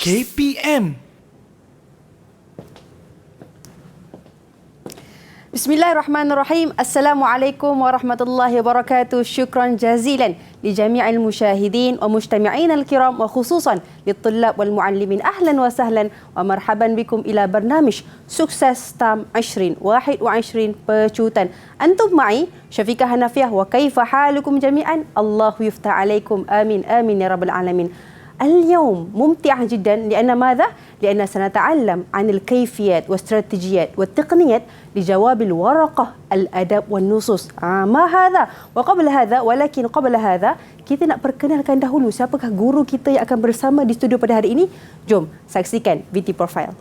KPM. Bismillahirrahmanirrahim. Assalamualaikum warahmatullahi wabarakatuh. Syukran jazilan لجميع المشاهدين ومجتمعين الكرام وخصوصا للطلاب والمعلمين. أهلا وسهلا ومرحبا بكم إلى برنامج سكسس تام 2021 pecutan. أنتم معي شفيقة هنفية. وكيف حالكم جميعا؟ الله يفتح عليكم. آمين آمين يا رب العالمين. اليوم ممتع جدا لأن ماذا؟ لأن سنتعلم عن الكيفيات واستراتيجيات والتقنيات لجواب الورقة الأدب والنصوص. ما هذا؟ وقبل هذا ولكن قبل هذا kita nak perkenalkan dahulu siapakah guru kita yang akan bersama di studio pada hari ini. Jom saksikan VT Profile.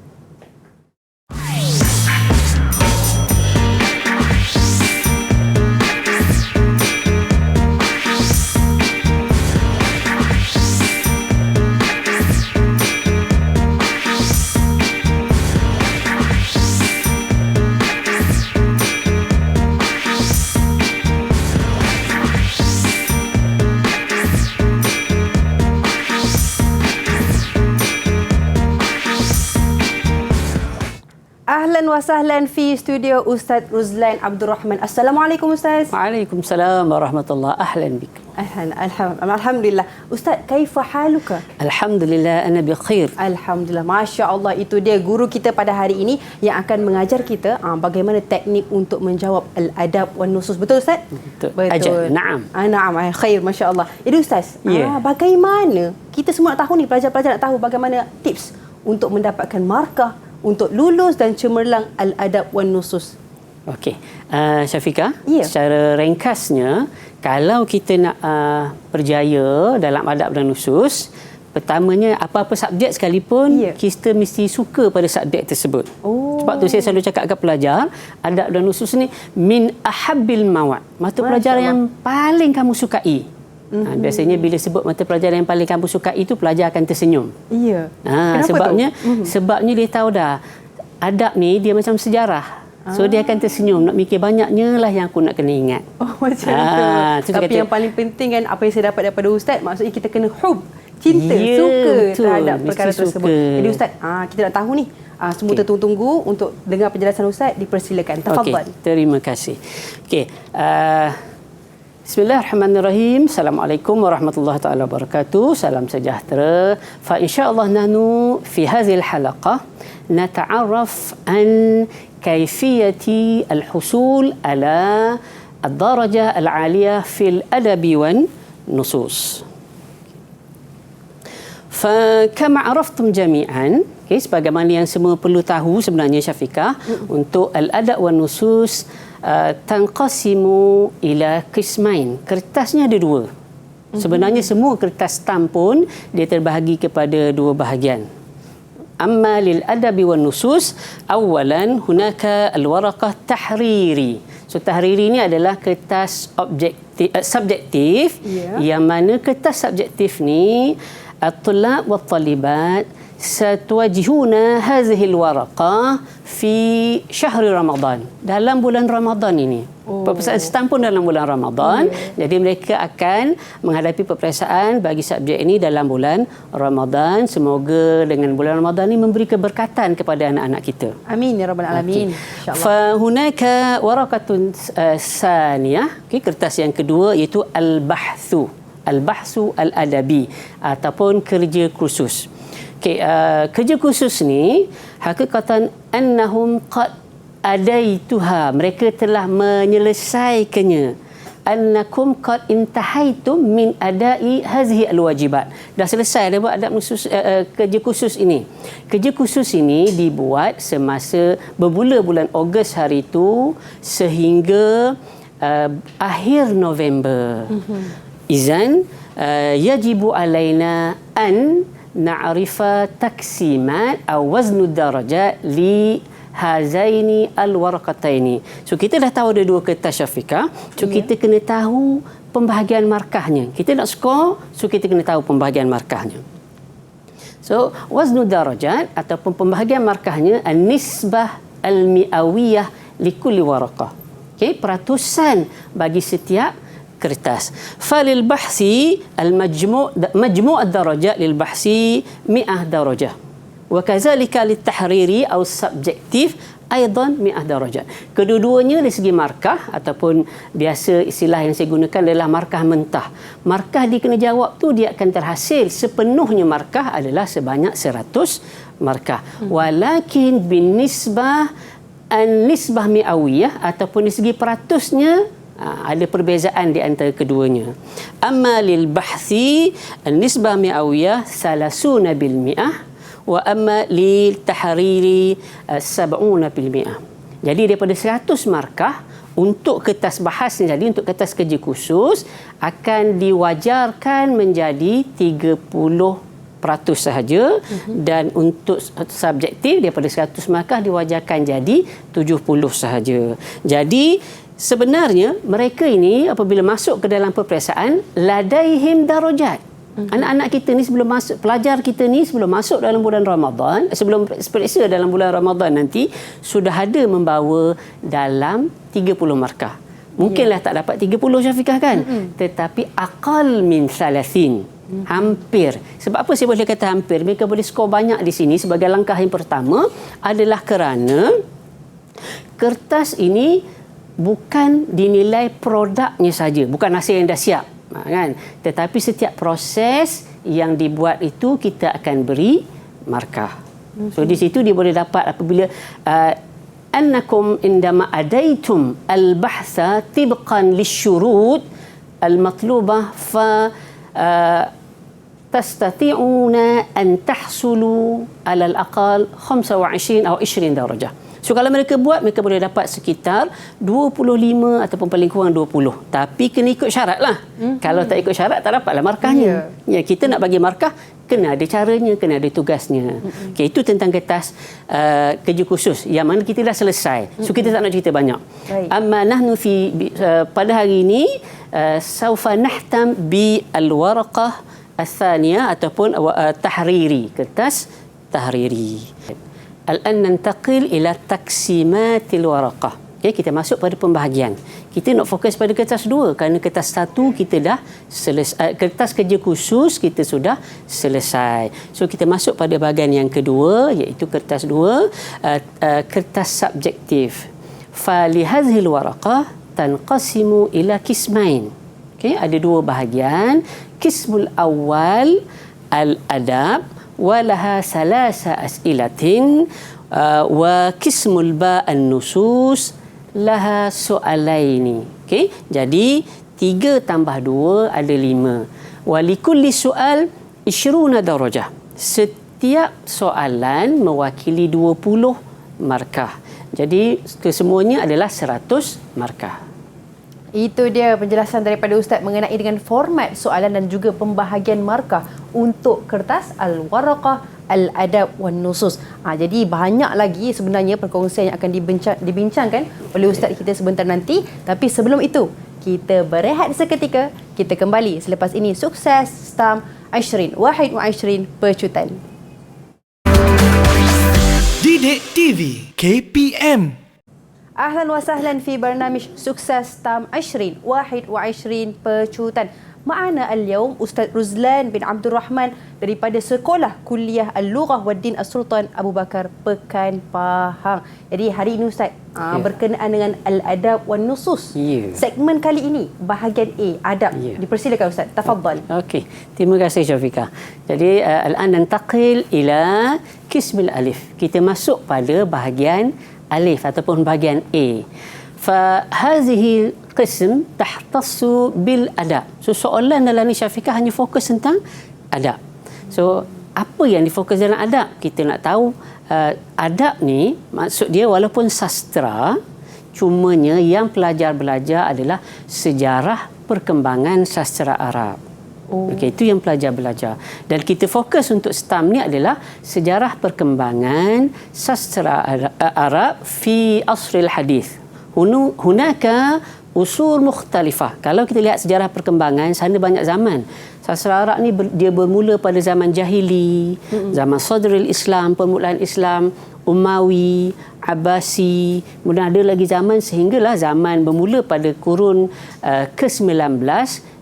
Ahlan wa sahlan fi studio Ustaz Ruzlan Abdul Rahman. Assalamualaikum Ustaz. Waalaikumsalam warahmatullahi. Ahlan bik. Alhamdulillah. Ustaz, kaifa haluka? Alhamdulillah ana bi khair. Alhamdulillah. Masya-Allah, itu dia guru kita pada hari ini yang akan mengajar kita bagaimana teknik untuk menjawab al-adab wan nusus. Betul Ustaz? Betul. Betul. Naam. Naam, khair masya-Allah. Jadi Ustaz, bagaimana kita semua nak tahu ni, pelajar-pelajar nak tahu bagaimana tips untuk mendapatkan markah untuk lulus dan cemerlang al-adab wan nusus. Okey. Syafiqah, Ya. secara ringkasnya, kalau kita nak berjaya dalam adab dan nusus, pertamanya apa-apa subjek sekalipun, kita mesti suka pada subjek tersebut. Sebab tu saya selalu cakap kepada pelajar, adab dan nusus ni min ahabbil mawad. Mata pelajaran yang paling kamu sukai. Biasanya bila sebut mata pelajaran yang paling kamu suka itu, pelajar akan tersenyum. Ya. Sebabnya dia tahu dah adab ni dia macam sejarah. So dia akan tersenyum, nak mikir banyaknya lah yang aku nak kena ingat. Macam tu. Tapi yang paling penting kan, apa yang saya dapat daripada Ustaz, maksudnya kita kena cinta, suka terhadap perkara tersebut. Jadi Ustaz, kita nak tahu ni, semua tertunggu-tunggu untuk dengar penjelasan Ustaz, dipersilakan. Tafadhal. Terima kasih. Okey. Bismillahirrahmanirrahim. Assalamualaikum warahmatullahi taala wabarakatuh. Salam sejahtera. Fa insyaallah nahnu fi hadhihi al-halaqah nata'arraf an kayfiyati al-husul ala ad-darajah al-'aliyah fil adabi wan nusus. Kama araftum jami'an, sebagaimana yang semua perlu tahu sebenarnya Syafiqah, untuk al-adab wan nusus tanqasimu ila qismain. Kertasnya ada dua. Sebenarnya semua kertas stamp pun dia terbahagi kepada dua bahagian. Amma lil adabi wan nusus, awalan hunaka al-waraqah tahriri. So tahriri ni adalah kertas subjektif, yang mana kertas subjektif ni at-tullab wa at-talibat satwajihuna hadhihi al-waraqah fi syahr Ramadan, dalam bulan Ramadan ini. Peperiksaan stamp pun dalam bulan Ramadan. Jadi mereka akan menghadapi peperiksaan bagi subjek ini dalam bulan Ramadan. Semoga dengan bulan Ramadan ini memberi keberkatan kepada anak-anak kita. Amin ya rabbal alamin. Fa hunaka waraqatun saniyah, kertas yang kedua iaitu al-bahthu al-adabi ataupun kerja khusus. Kerja khusus ni hakikatan annahum qad adaituha, mereka telah menyelesaikannya. Annakum qad intahaitum min adai hazihi alwajibat, dah selesai dah buat adab khusus, kerja khusus ini. Kerja khusus ini dibuat semasa bermula bulan Ogos hari itu sehingga akhir November. Izan yajibu alaina an na'rifa taksimat atau waznu darajat li hazaini al-waraqataini. So kita dah tahu ada dua kertas Syafiqah. So kita kena tahu pembahagian markahnya. Kita nak skor, so kita kena tahu pembahagian markahnya. So waznu darajat ataupun pembahagian markahnya an-nisbah al-mi'awiyah li kulli waraqah. Peratusan bagi setiap kertas. Falil bahsi majmu' ad-darajat lil bahsi 100 darajah. Wa kadzalika lit tahriri atau subjektif aidan 100 darajat. Kedua-duanya dari segi markah ataupun biasa istilah yang saya gunakan adalah markah mentah. Markah di kena jawab tu dia akan terhasil sepenuhnya markah adalah sebanyak 100 markah. Walakin binisbah an-nisbah mi'awiyah ataupun dari segi peratusnya ada perbezaan di antara keduanya. Amma lil bahthi an-nisbah mi'awiyah 30 bil mi'ah wa amma lil tahriri 70%. Jadi daripada 100 markah untuk kertas bahas ni, jadi untuk kertas kerja khusus akan diwajarkan menjadi 30% sahaja, dan untuk subjektif daripada 100 markah diwajarkan jadi 70 sahaja. Jadi sebenarnya mereka ini apabila masuk ke dalam peperiksaan ladaihim darajat. Anak-anak kita ni sebelum masuk, pelajar kita ni sebelum masuk dalam bulan Ramadan, sebelum periksa dalam bulan Ramadan nanti sudah ada membawa dalam 30 markah. Mungkinlah tak dapat 30 Syafiqah kan, tetapi aqal min 30. Hampir. Sebab apa saya boleh kata hampir? Mereka boleh skor banyak di sini. Sebagai langkah yang pertama adalah kerana kertas ini bukan dinilai produknya saja, bukan hasil yang dah siap, kan? Tetapi setiap proses yang dibuat itu kita akan beri markah. So di situ dia boleh dapat apabila annakum indama adaitum al-bahtha tibqan lisyurut al-matlubah fa tastati'una an tahsulu ala al-aqal 25 atau 20 darajah. So kalau mereka buat, mereka boleh dapat sekitar 25 ataupun paling kurang 20. Tapi kena ikut syarat lah. Kalau tak ikut syarat, tak dapatlah markahnya. Ya, kita nak bagi markah, kena ada caranya, kena ada tugasnya. Okay, itu tentang kertas kerja khusus yang mana kita dah selesai. So kita tak nak cerita banyak. Amma nahnu pada hari ini saufa nahtam bi al-waraqah al-thaniyah ataupun tahriri, kertas tahriri. Al-an nantaqil ila taksimatil waraqah. Okay, kita masuk pada pembahagian. Kita nak fokus pada kertas 2 kerana kertas 1 kita dah selesai, kertas kerja khusus kita sudah selesai. So kita masuk pada bahagian yang kedua, iaitu kertas 2, kertas subjektif. Fa li hadhihi al-waraqah tanqasimu ila qismain. Okay, ada 2 bahagian. Qismul awal al-adab walaha salasa as'ilatin wa qismul ba'an nusus laha so'alaini. Okey, jadi 3 tambah 2 ada 5. Wa likulli so'al 20 darajah. Setiap soalan mewakili 20 markah. Jadi kesemuanya adalah 100 markah. Itu dia penjelasan daripada Ustaz mengenai dengan format soalan dan juga pembahagian markah untuk kertas al-waraqah al-adab wan nusus. Jadi banyak lagi sebenarnya perkongsian yang akan dibincangkan oleh Ustaz kita sebentar nanti. Tapi sebelum itu, kita berehat seketika. Kita kembali selepas ini. Sukses STAM 2021 Pecutan. Didik TV KPM. Ahlan wa sahlan fi barnamij Sukses STAM 2021 Pecutan. Ma'ana al-yawm Ustaz Ruzlan bin Abdul Rahman daripada Sekolah Kuliah Al-Lughah wa Din As-Sultan Abu Bakar Pekan Pahang. Jadi hari ini Ustaz berkenaan dengan al-adab wan nusus. Segmen kali ini bahagian A, adab. Dipersilakan Ustaz, tafadhal. Okey, terima kasih Syafiqah. Jadi al-an nantaqil ila qismil alif. Kita masuk pada bahagian alif ataupun bahagian A. Fa hadhihi qism tahtassu bil adab. So soalan dalam ni Syafiqah hanya fokus tentang adab. So apa yang difokus dalam adab? Kita nak tahu adab ni maksud dia walaupun sastra, cumanya yang pelajar belajar adalah sejarah perkembangan sastra Arab. Okey, itu yang pelajar belajar. Dan kita fokus untuk STAM ni adalah sejarah perkembangan sastra Arab fi asril hadis. Hunaka usul mukhtalifah. Kalau kita lihat sejarah perkembangan, sana banyak zaman. Sastra Arab ni dia bermula pada zaman jahili, zaman sadrul Islam, permulaan Islam, Umawi, Abbasi, kemudian ada lagi zaman sehinggalah zaman bermula pada kurun ke-19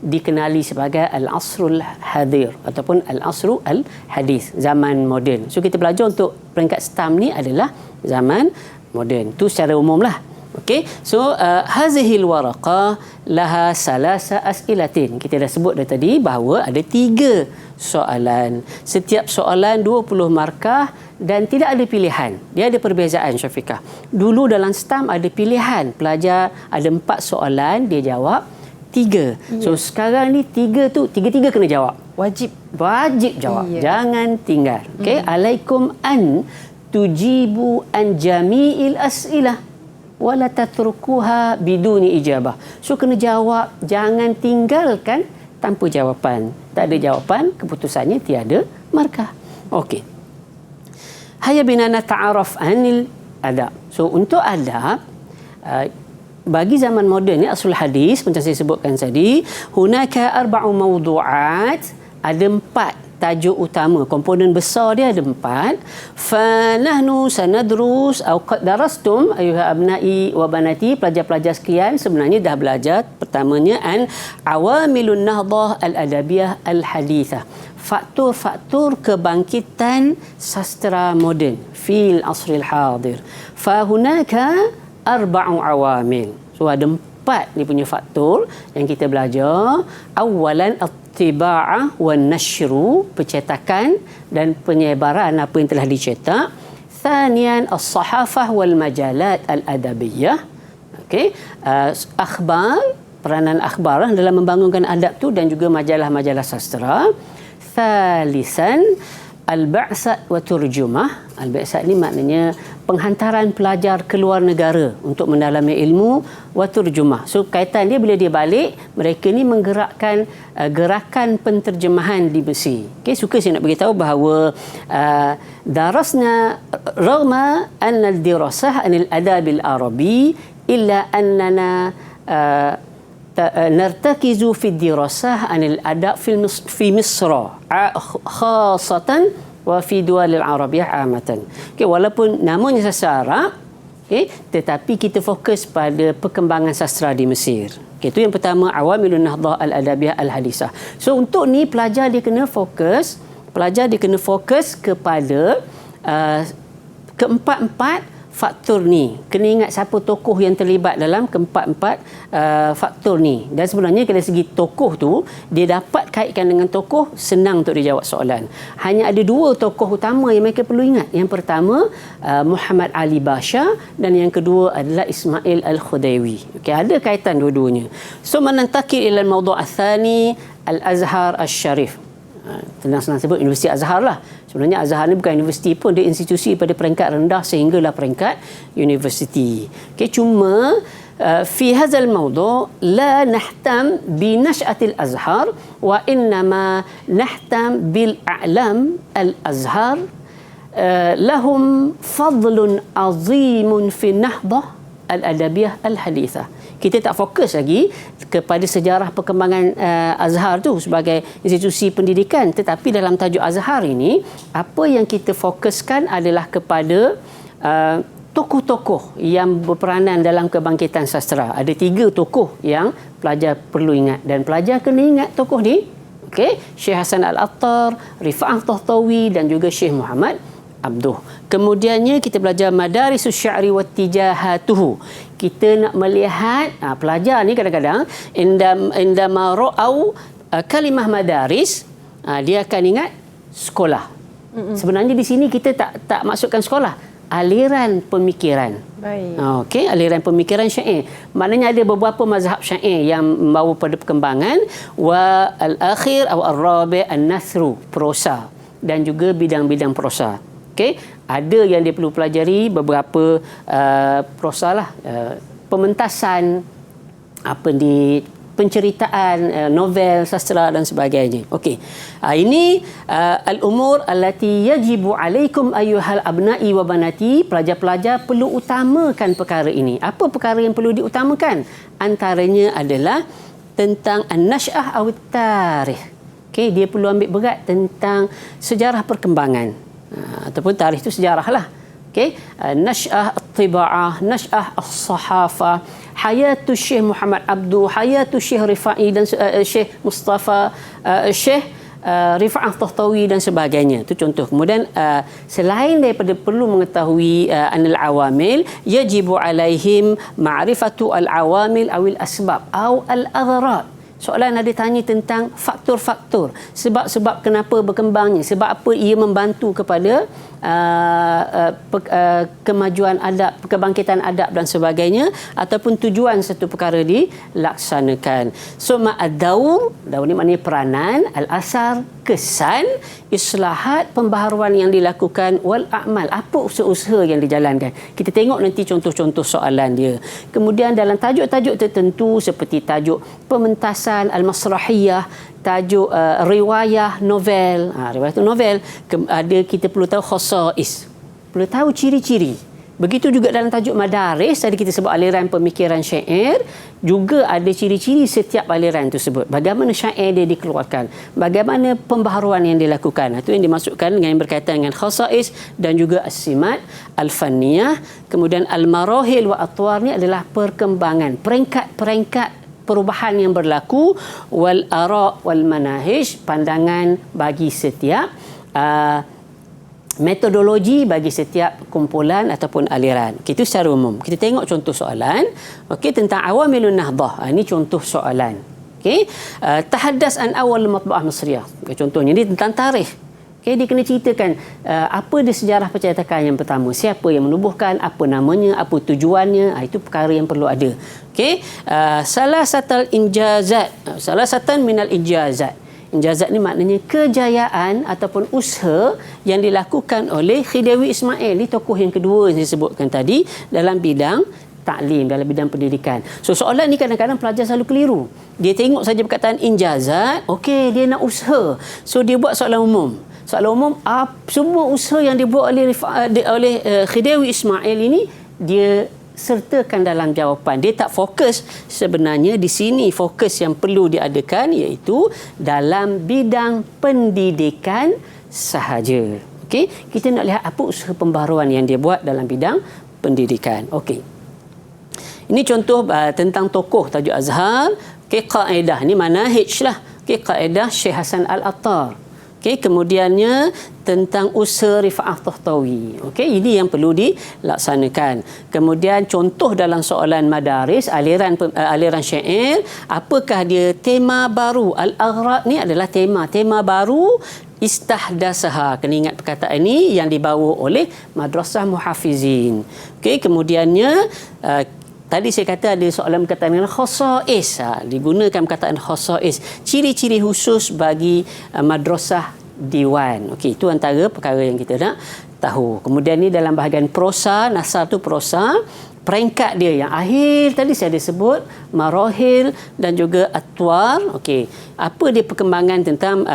dikenali sebagai Al-Asrul Hadir ataupun Al-Asru Al-Hadis, zaman moden. So kita belajar untuk peringkat STAM ni adalah zaman moden. Itu secara umum lah. Okey, so hazihil waraqah laha salasa as'ilatin. Kita dah sebut dah tadi bahawa ada 3 soalan. Setiap soalan 20 markah dan tidak ada pilihan. Dia ada perbezaan, Syafiqah. Dulu dalam STAM ada pilihan. Pelajar ada 4 soalan, dia jawab 3. So sekarang ni 3 tu, 3-3 kena jawab. Wajib Jawab. Ya. Jangan tinggal. Okey, alaikum an tujibu an jami'il as'ilah wala tatrukuha biduni ijabah. So kena jawab, jangan tinggalkan tanpa jawapan. Tak ada jawapan, keputusannya tiada markah. Okey. Hayya bina nata'araf anil adab. So untuk adab, bagi zaman moden ni asul hadis macam saya sebutkan tadi, hunaka 4 mawdu'at, ada 4 tajuk utama, komponen besar dia ada 4. Fa nahnu sanadrus atau qad darastum ayuha abna'i wa banati, pelajar-pelajar sekian sebenarnya dah belajar. Pertamanya an awamilun nahdah al-adabiyah al-hadithah, faktor-faktor kebangkitan sastra moden fil asril hadir. Fa hunaka 4 awamil. So ada 4 ni punya faktor yang kita belajar. Awalan tiba'ah wa nashru, percetakan dan penyebaran apa yang telah dicetak. Thanian as-sahafah wal majalat al-adabiyah. Okey, akhbar, peranan akhbar dalam membangunkan adab tu dan juga majalah-majalah sastra. Thalisan al-ba'sat wa turjumah. Al-ba'sat ni maknanya penghantaran pelajar ke luar negara untuk mendalami ilmu, wa turjumah. So kaitan dia bila dia balik, mereka ni menggerakkan gerakan penterjemahan di Mesir. Okey, suka saya nak beritahu bahawa darasna ragma anna al-dirasah anil adab al-arabi illa annana nartakizu fi dirasah anil adab fi Misr khasatan wa fi dual al-arabiyah amatan. Okey, walaupun namanya sastra Arab, okey, tetapi kita fokus pada perkembangan sastra di Mesir. Okey, itu yang pertama, awamilun nahdah al-adabiyah al-hadisah. So untuk ni pelajar dia kena fokus kepada keempat-empat faktor ni. Kena ingat siapa tokoh yang terlibat dalam keempat-empat faktor ni. Dan sebenarnya dari segi tokoh tu, dia dapat kaitkan dengan tokoh, senang untuk dia jawab soalan. Hanya ada 2 tokoh utama yang mereka perlu ingat. Yang pertama, Muhammad Ali Basha, dan yang kedua adalah Ismail Al-Khudaiwi. Okey, ada kaitan dua-duanya. So manantakil ila al-mawdu' al-thani, Al-Azhar Al-Syarif. Senang-senang sebut Universiti Azhar lah. Sebenarnya Azhar ni bukan universiti pun, dia institusi pada peringkat rendah sehinggalah peringkat universiti. Okay, cuma fi hadzal mawdu' la nahtam bi nash'atil Azhar wa innama nahtam bil a'lam al-Azhar lahum fadlun azimun fi nahdah al-adabiyah al-hadithah. Kita tak fokus lagi kepada sejarah perkembangan Azhar tu sebagai institusi pendidikan, tetapi dalam tajuk Azhar ini apa yang kita fokuskan adalah kepada tokoh-tokoh yang berperanan dalam kebangkitan sastra. Ada 3 tokoh yang pelajar perlu ingat, dan pelajar kena ingat tokoh ni. Okey, Syekh Hasan Al-Attar, Rifa'ah Tahtawi dan juga Syekh Muhammad Abduh. Kemudiannya kita belajar Madarisus Sya'ri wa Tijahatuhu. Kita nak melihat pelajar ni kadang-kadang indama ra'au kalimah madaris, dia akan ingat sekolah. Sebenarnya di sini kita tak maksudkan sekolah, aliran pemikiran. Baik. Okey, aliran pemikiran syair. Maknanya ada beberapa mazhab syair yang membawa pada perkembangan, wa al-akhir atau ar-rabi' an-nathru, prosa, dan juga bidang-bidang prosa. Okey, ada yang dia perlu pelajari beberapa prosa lah, pementasan, penceritaan, novel, sastra dan sebagainya. Okey, ini al-umur allati yajibu alaikum ayyuhal abna'i wa banati. Pelajar-pelajar perlu utamakan perkara ini. Apa perkara yang perlu diutamakan? Antaranya adalah tentang an-nash'ah aw tarikh. Okey, dia perlu ambil berat tentang sejarah perkembangan. Ataupun tarikh itu sejarah lah. Okey, Nash'ah at-Tiba'ah, Nash'ah as-Sahafah, Hayatu Syekh Muhammad Abdu, Hayatu Syekh Rifai dan Syekh Mustafa, Syekh Rifa'ah Tahtawi dan sebagainya. Itu contoh. Kemudian selain daripada perlu mengetahui anil awamil, yajibu alaihim ma'rifatu al-awamil awil asbab aw al-adharat. Soalan ada tanya tentang faktor-faktor, sebab-sebab kenapa berkembangnya, sebab apa ia membantu kepada kemajuan adab, kebangkitan adab dan sebagainya, ataupun tujuan satu perkara dilaksanakan. So ma'ad-daur, daur ni maknanya peranan, al-asar, kesan, islahat, pembaharuan yang dilakukan, wal a'mal, apa usaha-usaha yang dijalankan. Kita tengok nanti contoh-contoh soalan dia. Kemudian dalam tajuk-tajuk tertentu seperti tajuk pementasan al-masrahiyah, tajuk riwayah novel, riwayah novel, ada kita perlu tahu khasais, perlu tahu ciri-ciri. Begitu juga dalam tajuk madaris, tadi kita sebut aliran pemikiran syair, juga ada ciri-ciri setiap aliran tersebut. Bagaimana syair dia dikeluarkan, bagaimana pembaharuan yang dilakukan. Itu yang dimasukkan dengan yang berkaitan dengan khasais dan juga as-simat al-fanniyah. Kemudian al-marahil wa atwar ni adalah perkembangan, peringkat-peringkat perubahan yang berlaku, wal ara' wal manahij, pandangan bagi setiap metodologi bagi setiap kumpulan ataupun aliran. Itu secara umum. Kita tengok contoh soalan. Okey, tentang awamilun nahdah. Ini contoh soalan. Okey, tahaddas an awal matba'ah Masriyah. Contohnya ini tentang tarikh. Okay, dia kena ceritakan apa dia sejarah percetakan yang pertama, siapa yang menubuhkan, apa namanya, apa tujuannya. Itu perkara yang perlu ada. Okey, salah satan minal injazat. Injazat ni maknanya kejayaan ataupun usaha yang dilakukan oleh Khidawi Ismail. Ini tokoh yang kedua yang saya sebutkan tadi dalam bidang taklim, dalam bidang pendidikan. So soalan ni kadang-kadang pelajar selalu keliru. Dia tengok saja perkataan injazat, okey, dia nak usaha. So dia buat soalan umum. Soalan umum, semua usaha yang dibuat oleh Khidawi Ismail ini dia sertakan dalam jawapan. Dia tak fokus. Sebenarnya di sini fokus yang perlu diadakan iaitu dalam bidang pendidikan sahaja. Okey, kita nak lihat apa usaha pembaharuan yang dia buat dalam bidang pendidikan. Okey, ini contoh tentang tokoh tajuk Azhar. Okey, kaedah ni manahij lah. Okey, kaedah Syekh Hasan Al-Attar. Okey, kemudiannya tentang usaha Rifa'ah Tahtawi. Okey, ini yang perlu dilaksanakan. Kemudian contoh dalam soalan madaris, aliran syair, apakah dia tema baru? Al-aghraq ni adalah tema baru istahdasaha. Kena ingat perkataan ini yang dibawa oleh Madrasah Muhafizin. Okey, kemudiannya tadi saya kata ada soalan berkaitan dengan khasais. Digunakan perkataan khasais, ciri-ciri khusus bagi madrasah diwan. Okey, itu antara perkara yang kita nak tahu. Kemudian ni dalam bahagian prosa, nasar tu prosa, peringkat dia yang akhir tadi saya ada sebut, marahil dan juga atwar. Okey, apa dia perkembangan tentang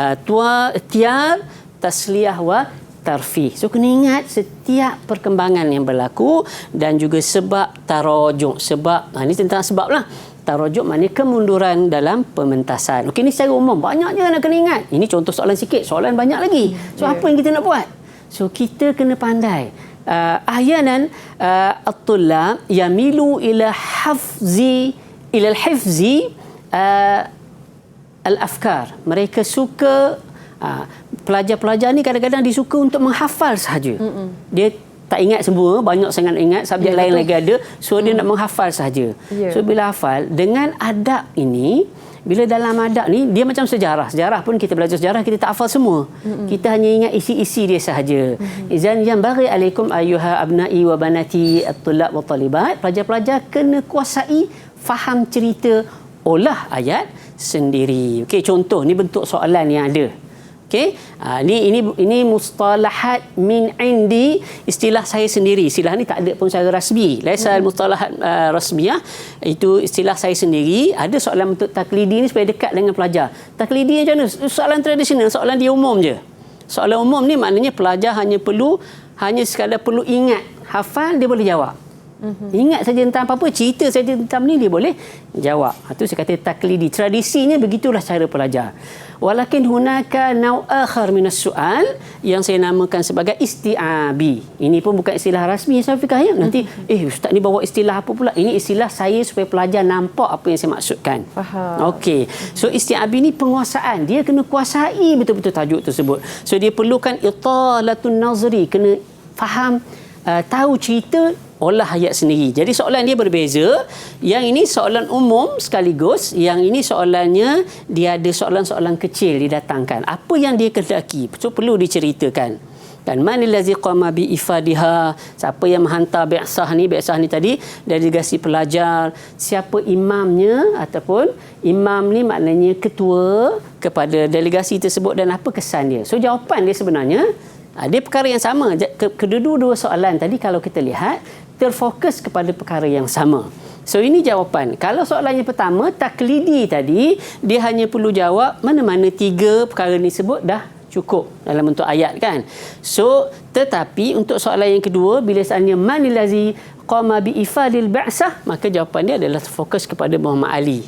tiar, tasliyah wa tarfih. So kena ingat setiap perkembangan yang berlaku dan juga sebab tarajuk. Sebab ini tentang sebab lah. Tarajuk maknanya kemunduran dalam pementasan. Okey, ini secara umum. Banyak je nak kena ingat. Ini contoh soalan sikit. Soalan banyak lagi. So apa yang kita nak buat? So kita kena pandai. Ahyanan at-tullab yamilu ila al-hifzi al-afkar. Mereka suka pelajar-pelajar ni kadang-kadang disuka untuk menghafal sahaja. Dia tak ingat semua, banyak sangat ingat, subjek lain lagi ada, so dia nak menghafal sahaja. So bila hafal dengan adab ini, bila dalam adab ni dia macam sejarah pun kita belajar sejarah, kita tak hafal semua. Kita hanya ingat isi-isi dia sahaja. Izan yang bagi alaikum ayyuha abna'i wa banati at-tullab wa talibat, pelajar-pelajar kena kuasai faham cerita olah ayat sendiri. Okey, contoh ni bentuk soalan yang ada. Okey, ini mustalahat min indi, istilah saya sendiri. Istilah ni tak ada pun secara rasmi. Laisa mustalahat rasmiyah, itu istilah saya sendiri. Ada soalan bentuk taklidi ni supaya dekat dengan pelajar. Taklidi macam mana? Soalan tradisional, soalan dia umum je. Soalan umum ni maknanya pelajar hanya sekadar perlu ingat, hafal, dia boleh jawab. Ingat saja tentang apa-apa, cerita saja tentang ni, dia boleh jawab. Itu saya kata taklidi. Tradisinya begitulah cara pelajar. Walakin hunaka naw akhar minas soal yang saya namakan sebagai isti'abi. Ini pun bukan istilah rasmi Syafiqah ya. Nanti ustaz ni bawa istilah apa pula? Ini istilah saya supaya pelajar nampak apa yang saya maksudkan. Faham. Okey. So isti'abi ni penguasaan. Dia kena kuasai betul-betul tajuk tersebut. So dia perlukan italatun nazri, kena faham, tahu cerita, olah ayat sendiri. Jadi soalan dia berbeza. Yang ini soalan umum sekaligus. Yang ini soalannya dia ada soalan-soalan kecil didatangkan. Apa yang dia kendaki? So perlu diceritakan. Kan manil ladzi qama bi ifadiha, siapa yang menghantar bi'sah ni tadi delegasi pelajar, siapa imamnya, ataupun imam ni maknanya ketua kepada delegasi tersebut, dan apa kesan dia. So jawapan dia sebenarnya dia perkara yang sama. Kedua-dua soalan tadi kalau kita lihat terfokus kepada perkara yang sama. So ini jawapan. Kalau soalan yang pertama taklidi tadi, dia hanya perlu jawab mana-mana 3 perkara ni sebut dah cukup dalam bentuk ayat kan. So tetapi untuk soalan yang kedua, bila seandainya manil ladzi qama bi ifadil ba'sah, maka jawapan dia adalah fokus kepada Muhammad Ali.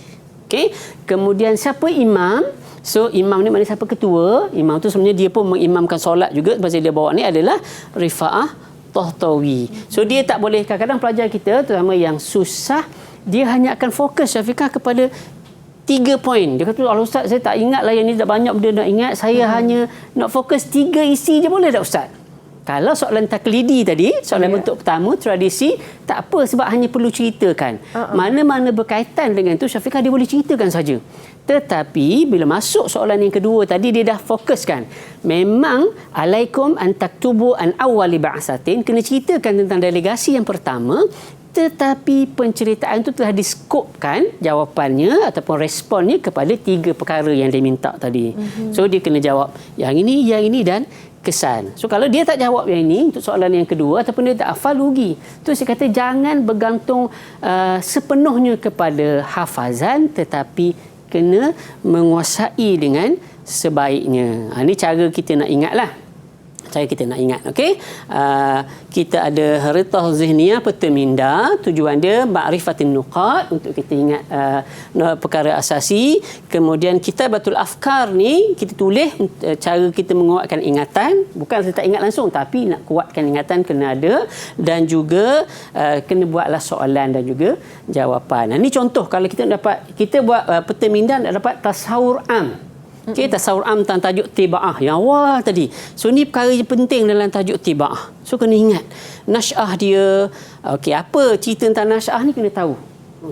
Okey. Kemudian siapa imam? So imam ni maknanya siapa ketua? Imam tu sebenarnya dia pun mengimamkan solat juga, pasal dia bawa ni adalah Rifa'ah Tahtawi. So dia tak boleh, kadang-kadang pelajar kita terutama yang susah, dia hanya akan fokus Syafiqah kepada 3 poin. Dia kata, "Allah Ustaz, saya tak ingat lah yang ni, dah banyak benda nak ingat. Saya hanya nak fokus 3 isi je, boleh tak Ustaz?" Kalau soalan taklidi tadi, soalan bentuk pertama, tradisi, tak apa sebab hanya perlu ceritakan. Mana-mana berkaitan dengan tu Syafiqah dia boleh ceritakan saja. Tetapi bila masuk soalan yang kedua tadi, dia dah fokuskan. Memang alaikum an taktubu an awwali ba'satin, kena ceritakan tentang delegasi yang pertama, tetapi penceritaan itu telah diskopkan jawapannya ataupun responnya kepada 3 perkara yang dia minta tadi. So dia kena jawab yang ini dan kesan. So kalau dia tak jawab yang ini untuk soalan yang kedua ataupun dia tak hafal, rugi. Tu saya kata jangan bergantung sepenuhnya kepada hafazan, tetapi kena menguasai dengan sebaiknya. Ini cara kita nak ingatlah. Cara kita nak ingat, okey? Kita ada haritah zihniyah, peta minda. Tujuan dia ma'rifatin nuqat, untuk kita ingat perkara asasi. Kemudian kitabatul afkar ni kita tulis cara kita menguatkan ingatan. Bukan saya tak ingat langsung, tapi nak kuatkan ingatan kena ada, dan juga kena buatlah soalan dan juga jawapan. Ini contoh kalau kita kita buat peta minda nak dapat tasawur am. Okey, tasawur am tentang tajuk tibaah yang awal tadi. So ni perkara yang penting dalam tajuk tibaah. So kena ingat nasyah dia. Okey, apa cerita tentang nasyah ni kena tahu.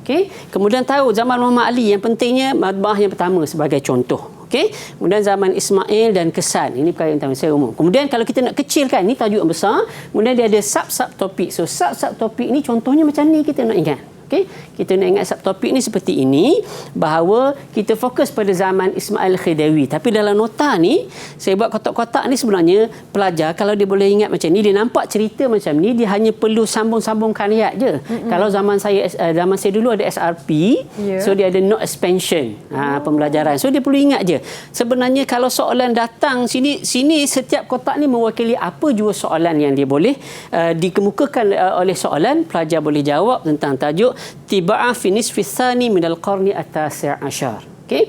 Okey, kemudian tahu zaman Muhammad Ali yang pentingnya matbaah yang pertama sebagai contoh. Okey, kemudian zaman Ismail dan kesan. Ini perkara yang saya umum. Kemudian kalau kita nak kecilkan, ni tajuk yang besar, kemudian dia ada sub-sub topik. So sub-sub topik ni contohnya macam ni kita nak ingat. Okay? Kita nak ingat subtopik ni seperti ini, bahawa kita fokus pada zaman Ismail Khidawi. Tapi dalam nota ni, saya buat kotak-kotak ni sebenarnya pelajar kalau dia boleh ingat macam ni, dia nampak cerita macam ni, dia hanya perlu sambung-sambungkan ayat je. Kalau zaman saya dulu ada SRP, so dia ada note expansion pembelajaran. So dia perlu ingat je. Sebenarnya kalau soalan datang sini setiap kotak ni mewakili apa jua soalan yang dia boleh dikemukakan oleh soalan, pelajar boleh jawab tentang tajuk Tiba'ah fi nisfi tsani minal qarni at-tasi' asyar. Okey,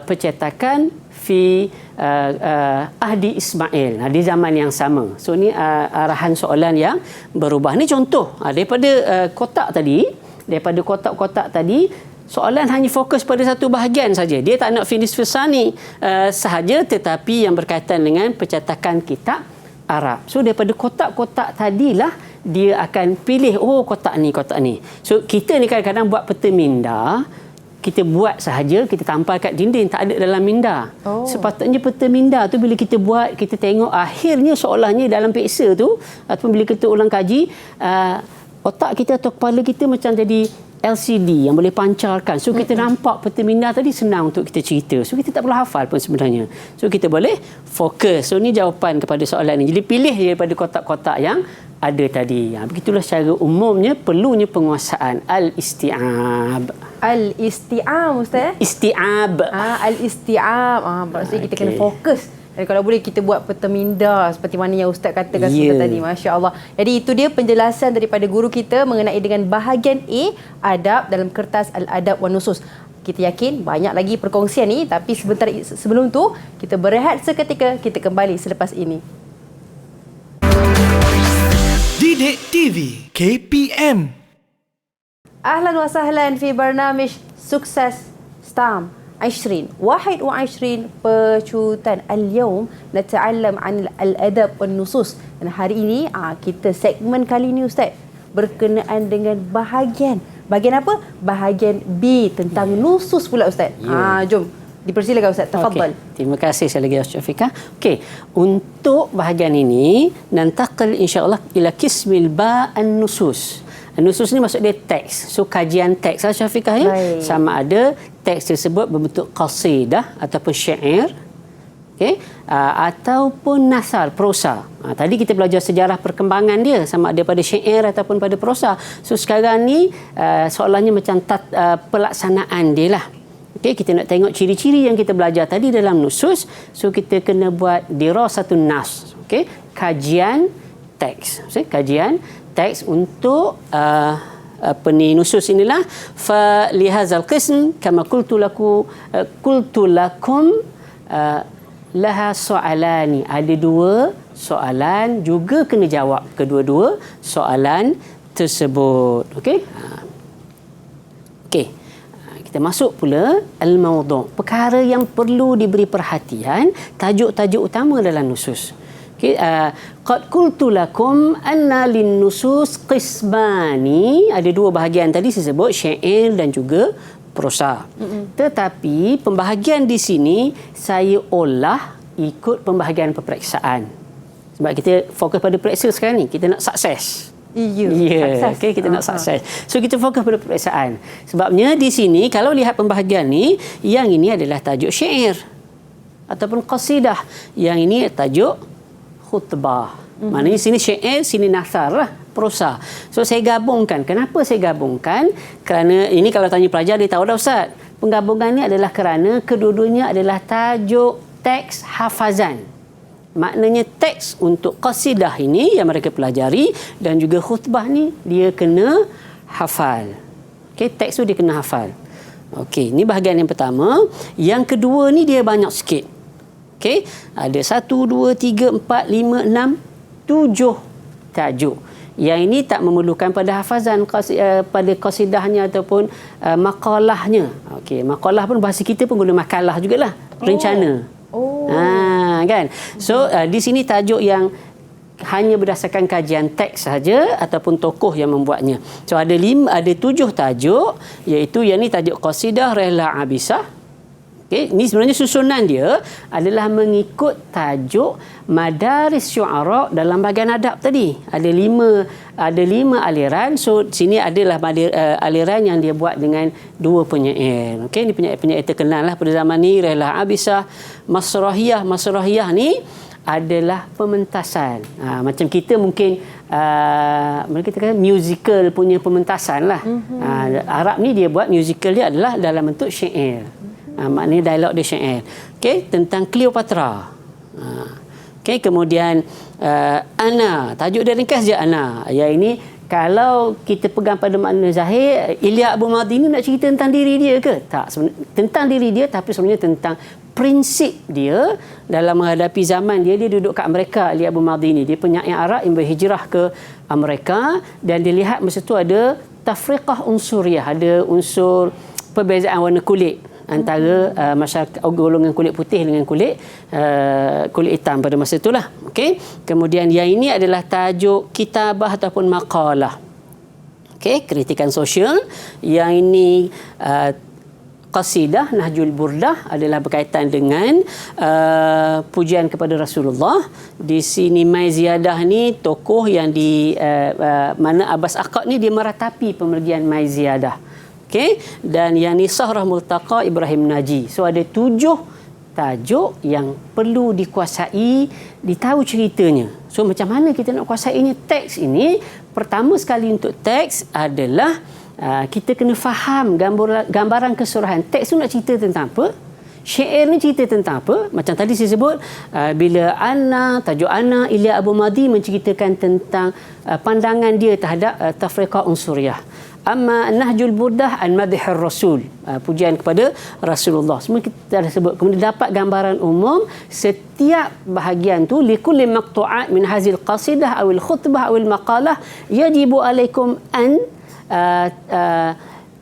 percetakan fi ahdi Ismail, di zaman yang sama. So ni arahan soalan yang berubah. Ni contoh daripada kotak-kotak tadi, soalan hanya fokus pada satu bahagian saja. Dia tak nak fi nisfi tsani sahaja, tetapi yang berkaitan dengan percetakan kitab Arab. So daripada kotak-kotak tadilah dia akan pilih, kotak ni. So kita ni kadang-kadang buat peta minda, kita buat sahaja, kita tampal kat dinding, tak ada dalam minda. Sepatutnya peta minda tu bila kita buat, kita tengok akhirnya soalannya dalam peksa tu, ataupun bila kita ulang kaji, otak kita atau kepala kita macam jadi LCD yang boleh pancarkan. So kita nampak peta minda tadi senang untuk kita cerita. So kita tak perlu hafal pun sebenarnya. So kita boleh fokus. So ni jawapan kepada soalan ni. Jadi pilih daripada kotak-kotak yang ada tadi. Begitulah secara umumnya perlunya penguasaan al-isti'ab. Al-isti'ab Ustaz? Isti'ab. Al-isti'ab. Maksudnya kita kena fokus Dan kalau boleh kita buat peta minda seperti mana yang Ustaz katakan Ya. sebentar tadi. Masya Allah. Jadi itu dia penjelasan daripada guru kita mengenai dengan bahagian A, adab dalam kertas Al-Adab wan Nusus. Kita yakin banyak lagi perkongsian ni, tapi sebentar sebelum tu kita berehat seketika, kita kembali selepas ini. Didik TV KPM. أهلا وسهلا في برنامج سكسس ستام 2021 pecutan. اليوم نتعلم عن الأدب والنصوص. Dan hari ini kita segmen kali ini Ustaz berkenaan dengan bahagian apa? Bahagian B tentang nusus pula Ustaz. Jom dipersilakan Ustaz, tafadhal. Terima kasih sekali lagi Ustaz Fika. Okey, untuk bahagian ini nantaqil insya-Allah ila qismil ba an-nusus. Nusus ni maksud dia teks. So kajian teks lah Syafiqah ya. Baik. Sama ada teks tersebut berbentuk qasidah ataupun syair. Okey, ataupun nasar, prosa. Tadi kita belajar sejarah perkembangan dia sama ada pada syair ataupun pada prosa. So sekarang ni soalannya macam pelaksanaan dia lah. Okey, kita nak tengok ciri-ciri yang kita belajar tadi dalam nusus. So kita kena buat dirasatun nas. Okey, kajian teks. Kajian teks untuk nusus inilah fa lihazal qism kama qultu lakum laha soalani, ada dua soalan juga kena jawab kedua-dua soalan tersebut. Okey, kita masuk pula al-mawdu', perkara yang perlu diberi perhatian, tajuk-tajuk utama dalam nusus. Qad qultu lakum anna lin-nusus qismani, ada dua bahagian tadi saya sebut, syair dan juga prosa. Tetapi pembahagian di sini saya olah ikut pembahagian peperiksaan. Sebab kita fokus pada periksa sekarang ni, kita nak sukses. Sukses. Okay, kita nak sukses. So kita fokus pada peperiksaan. Sebabnya di sini kalau lihat pembahagian ni, yang ini adalah tajuk syair ataupun qasidah, yang ini tajuk khutbah. Maknanya sini syair, sini nasar lah, prosa. So saya gabungkan. Kenapa saya gabungkan? Kerana ini kalau tanya pelajar dia tahu dah Ustaz. Penggabungan ni adalah kerana kedua-duanya adalah tajuk teks hafazan. Maknanya teks untuk qasidah ini yang mereka pelajari dan juga khutbah ni dia kena hafal. Okey, teks tu dia kena hafal. Okey, ini bahagian yang pertama. Yang kedua ni dia banyak sikit. Okey, ada 1, 2, 3, 4, 5, 6, 7 tajuk. Yang ini tak memerlukan pada hafazan pada qasidahnya ataupun makalahnya. Okey, makalah pun bahasa kita pun guna makalah jugalah, rencana. Kan? So di sini tajuk yang hanya berdasarkan kajian teks sahaja ataupun tokoh yang membuatnya. So ada 7 tajuk, iaitu yang ni tajuk qasidah Rihlah Abisah. Okay, ini sebenarnya susunan dia adalah mengikut tajuk Madaris Syu'ara dalam bahagian adab tadi. Ada lima aliran. So sini adalah aliran yang dia buat dengan dua penyair. Okey, ini penyair terkenal lah pada zaman ni, Rihlah Abisah, Masrahiyah. Masrahiyah ni adalah pementasan. Macam kita mungkin mereka kata musical punya pementasan lah. Arab ni dia buat musical dia adalah dalam bentuk syair. Maknanya dialog dia syair. Okey, tentang Cleopatra. Okey, kemudian Ana, tajuk dia ringkas je Ana. Yang ini kalau kita pegang pada makna zahir, Ilya Abu Madini nak cerita tentang diri dia ke? Tak, tentang diri dia, tapi sebenarnya tentang prinsip dia dalam menghadapi zaman dia duduk kat Amerika. Ilya Abu Madini, dia penyair Arab yang berhijrah ke Amerika, dan dilihat masa tu ada tafriqah unsuriyah, ada unsur perbezaan warna kulit antara masyarakat golongan kulit putih dengan kulit hitam pada masa itulah. Okey, kemudian yang ini adalah tajuk kitabah ataupun maqalah. Okey, kritikan sosial. Yang ini qasidah Nahjul Burdah adalah berkaitan dengan pujian kepada Rasulullah. Di sini Mai Ziyadah ni tokoh yang di mana Abbas Aqad ni dia meratapi pemergian Mai Ziyadah. Okey, dan yang ni Sahrah Multaqa Ibrahim Naji. So ada 7 tajuk yang perlu dikuasai, ditahu ceritanya. So macam mana kita nak kuasainya teks ini? Pertama sekali untuk teks adalah kita kena faham gambaran keseluruhan. Teks tu nak cerita tentang apa? Syair ni cerita tentang apa? Macam tadi saya sebut, bila tajuk Ana Ilya Abu Madi menceritakan tentang pandangan dia terhadap tafriqah unsuriyah. Amma Nahjul Burdah an Madhir Rasul, pujian kepada Rasulullah. Semua kita dah sebut. Kemudian dapat gambaran umum setiap bahagian tu likulli maqtu'at min hazil qasidah awil khutbah awil maqalah yajibu alaikum an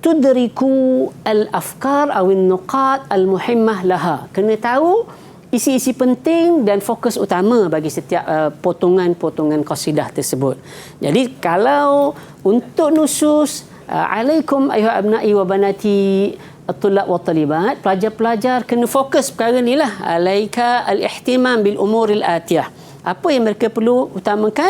tudriku al-afkar awil nuqat al-muhimmah laha. Kena tahu isi-isi penting dan fokus utama bagi setiap potongan-potongan qasidah tersebut. Jadi kalau untuk nusus alaikum ayuha abna'i wa banati at-tullab wa talibat, pelajar-pelajar kena fokus perkara ni lah. Alaika al-ihtimam bil umuril atiyah. Apa yang mereka perlu utamakan?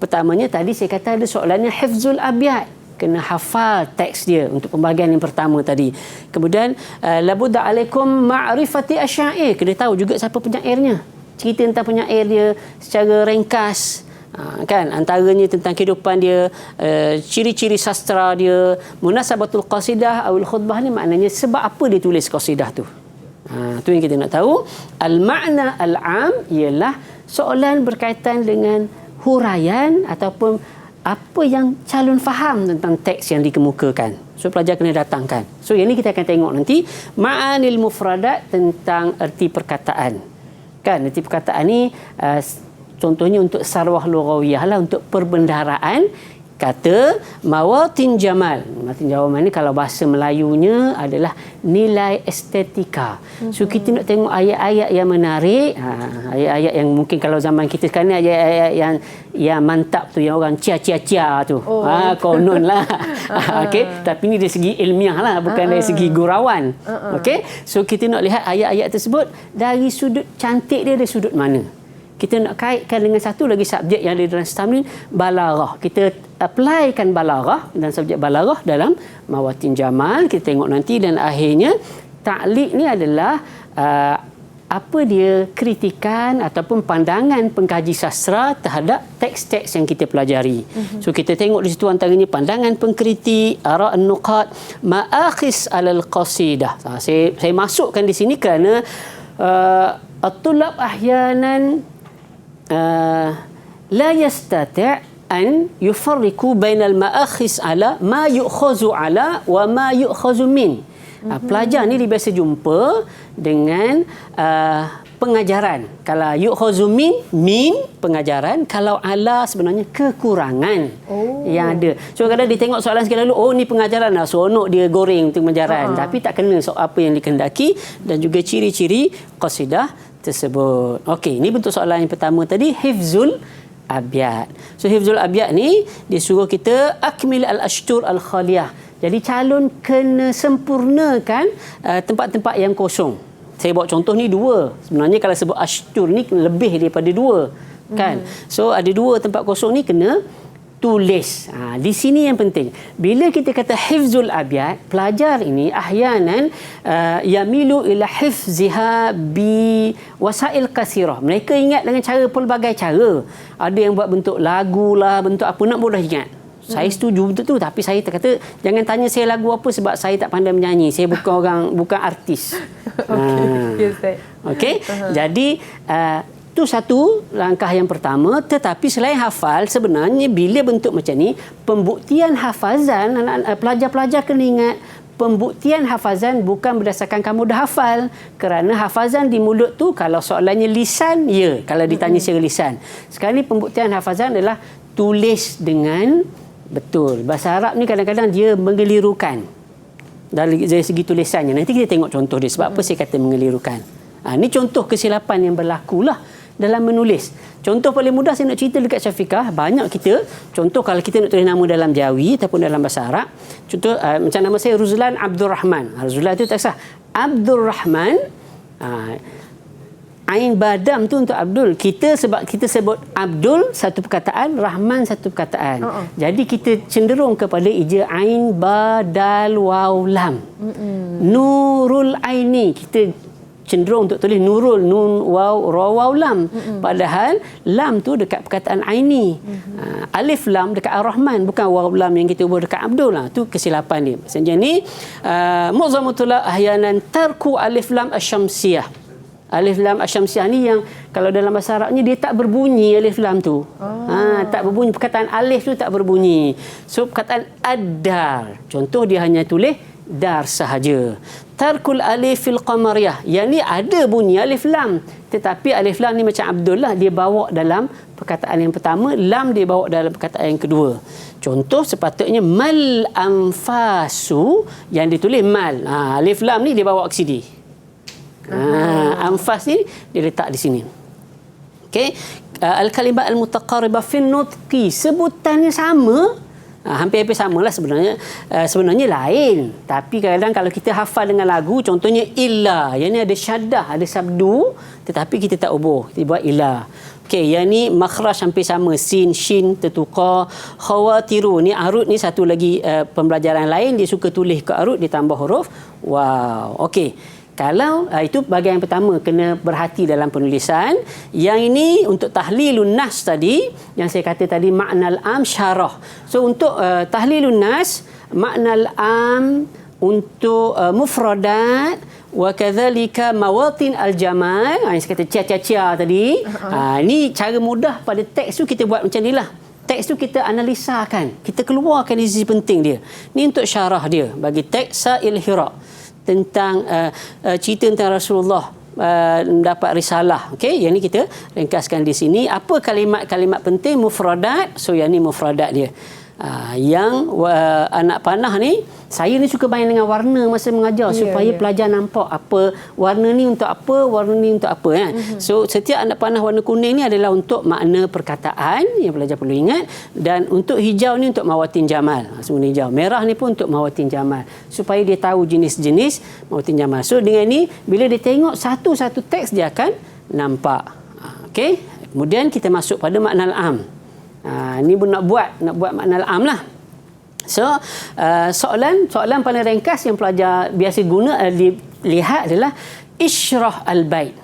Pertamanya tadi saya kata ada soalannya hifzul abyad. Kena hafal teks dia untuk pembahagian yang pertama tadi. Kemudian labudda alaikum ma'rifati asyair. Kena tahu juga siapa penyairnya. Cerita tentang penyair dia secara ringkas. Kan, antaranya tentang kehidupan dia, ciri-ciri sastra dia, munasabatul qasidah awil khutbah ni maknanya sebab apa dia tulis qasidah tu. Tu yang kita nak tahu. Al-ma'na al-am ialah soalan berkaitan dengan huraian ataupun apa yang calon faham tentang teks yang dikemukakan. So pelajar kena datangkan. So yang ni kita akan tengok nanti ma'anil mufradat tentang erti perkataan. Kan, erti perkataan ni contohnya untuk sarwah lughawiyah lah, untuk perbendaharaan. Kata mawatin jamal. Mawatin jamal ni kalau bahasa Melayunya adalah nilai estetika. So kita nak tengok ayat-ayat yang menarik, ayat-ayat yang mungkin kalau zaman kita sekarang ni ayat-ayat yang mantap tu, yang orang cia-cia-cia tu. Konon lah. Okey, tapi ni dari segi ilmiah lah, bukan dari segi gurauan. Okey, so kita nak lihat ayat-ayat tersebut dari sudut cantik dia, dari sudut mana. Kita nak kaitkan dengan satu lagi subjek yang ada dalam tamrin, balaghah. Kita applykan balaghah dan subjek balaghah dalam mawatin jamal. Kita tengok nanti, dan akhirnya ta'liq ni adalah apa dia kritikan ataupun pandangan pengkaji sastra terhadap teks-teks yang kita pelajari. So kita tengok di situ antaranya pandangan pengkritik, ara' an-nuqat, ma'akhis alal qasidah. Saya masukkan di sini kerana at-tullab ahyanan la yastati' an yufarriqu bainal ma'akhis ala ma yu'khazu ala wa ma yu'khazu min. Pelajar ni dia biasa jumpa dengan pengajaran. Kalau yu'khazu min pengajaran, kalau ala sebenarnya kekurangan yang ada. So kadang dia tengok soalan sekali lalu, ni pengajaran lah, seronok dia goreng untuk pengajaran, tapi tak kena apa yang dikehendaki dan juga ciri-ciri qasidah tersebut. Okey, ini bentuk soalan yang pertama tadi, hifzul abyad. So hifzul abyad ni dia suruh kita akmil al-ashtur al-khaliyah. Jadi calon kena sempurnakan tempat-tempat yang kosong. Saya bawa contoh ni dua. Sebenarnya kalau sebut ashtur ni lebih daripada dua, kan? So ada dua tempat kosong ni kena tulis. Di sini yang penting. Bila kita kata hifzul abyad, pelajar ini ahyanan yamilu ila hifziha bi wasail kasirah. Mereka ingat dengan cara pelbagai cara. Ada yang buat bentuk lagu lah, bentuk apa nak boleh ingat. Saya setuju betul tu, tapi saya kata jangan tanya saya lagu apa sebab saya tak pandai menyanyi. Saya bukan artis. Okey. Jadi itu satu langkah yang pertama. Tetapi selain hafal, sebenarnya bila bentuk macam ni, pembuktian hafazan, pelajar-pelajar kena ingat, pembuktian hafazan bukan berdasarkan kamu dah hafal. Kerana hafazan di mulut tu, kalau soalannya lisan, ya. Kalau ditanya secara lisan. Sekarang ni pembuktian hafazan adalah tulis dengan betul. Bahasa Arab ni kadang-kadang dia mengelirukan dari segi tulisannya. Nanti kita tengok contoh dia. Sebab apa saya kata mengelirukan. Ini contoh kesilapan yang berlaku lah dalam menulis. Contoh paling mudah saya nak cerita dekat Syafiqah. Banyak kita, contoh kalau kita nak tulis nama dalam Jawi ataupun dalam bahasa Arab. Contoh macam nama saya Ruzlan Abdul Rahman. Ruzlan itu tak sah. Abdul Rahman. Ain badam tu untuk Abdul. Sebab kita sebut Abdul satu perkataan, Rahman satu perkataan. Jadi kita cenderung kepada ija ain badal waw lam. Nurul aini. Kita cenderung untuk tulis nurul, nun, waw, ra, waw, lam. Padahal lam tu dekat perkataan aini. Alif lam dekat ar-Rahman, bukan waw lam yang kita ubah dekat Abdul. Tu kesilapan dia. Maksudnya ni mu'zamut tulab ahyanan tarku alif lam asyamsiyah. Alif lam asyamsiyah ni yang kalau dalam bahasa Arabnya dia tak berbunyi alif lam tu. Tak berbunyi, perkataan alif tu tak berbunyi. So perkataan ad-dar, contoh dia hanya tulis dar sahaja. Tarkul alif fil qamariyah, yang ni ada bunyi alif lam, tetapi alif lam ni macam Abdul lah, dia bawa dalam perkataan yang pertama, lam dia bawa dalam perkataan yang kedua. Contoh sepatutnya mal anfasu, yang ditulis mal, alif lam ni dia bawa ke sini. Anfas ni dia letak di sini. Okey, al-kalimat al-mutaqarribah fi nutqi, sebutannya sama, hampir-hampir samalah sebenarnya. Sebenarnya lain, tapi kadang-kadang kalau kita hafal dengan lagu, contohnya illa, yang ni ada syaddah, ada sabdu, tetapi kita tak ubah, kita buat illa. Okey, yang ni makhraj hampir sama, sin, shin tertukar. Khawatiru ni arut ni satu lagi pembelajaran lain, dia suka tulis ke arut ditambah huruf waw. Okey, kalau itu bahagian yang pertama, kena berhati dalam penulisan. Yang ini untuk tahlilun nas tadi, yang saya kata tadi maknal am syarah. So untuk tahlilun nas, maknal am untuk mufradat wa kadzalika mawatin al-jamal, yang saya kata cia-cia tadi. Ini cara mudah pada teks tu kita buat macam inilah. Teks tu kita analisakan, kita keluarkan isi penting dia. Ni untuk syarah dia bagi teks Sa'il Hira, tentang cerita tentang Rasulullah mendapat risalah. Okey, yang ni kita ringkaskan di sini. Apa kalimat-kalimat penting mufradat? So yang ni mufradat dia. Yang anak panah ni, saya ni suka main dengan warna masa mengajar, supaya pelajar nampak apa warna ni untuk apa, warna ni untuk apa kan. So setiap anak panah warna kuning ni adalah untuk makna perkataan yang pelajar perlu ingat, dan untuk hijau ni untuk mawatin jamal, semua hijau. Merah ni pun untuk mawatin jamal, supaya dia tahu jenis-jenis mawatin jamal. So dengan ni bila dia tengok satu-satu teks dia akan nampak. Okey, kemudian kita masuk pada makna al-am. Ni pun nak buat makna al-am lah. So soalan paling ringkas yang pelajar biasa guna lihat adalah isyrah al-bait.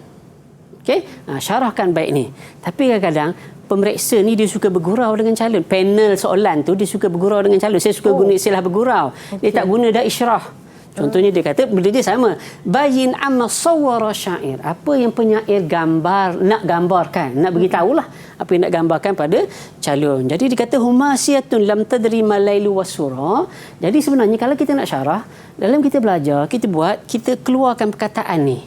Okey, syarahkan bait ni. Tapi kadang-kadang pemeriksa ni dia suka bergurau dengan calon. Panel soalan tu dia suka bergurau dengan calon. Saya suka guna istilah bergurau. Dia tak guna dah isyrah. Contohnya dia kata benda dia sama. Bayin amma sawwara syair. Apa yang penyair nak gambarkan, nak beritahulah apa yang nak gambarkan pada calon. Jadi dia kata humasiyatun lam tadri malailu wasura. Jadi sebenarnya kalau kita nak syarah, dalam kita belajar, kita keluarkan perkataan ni.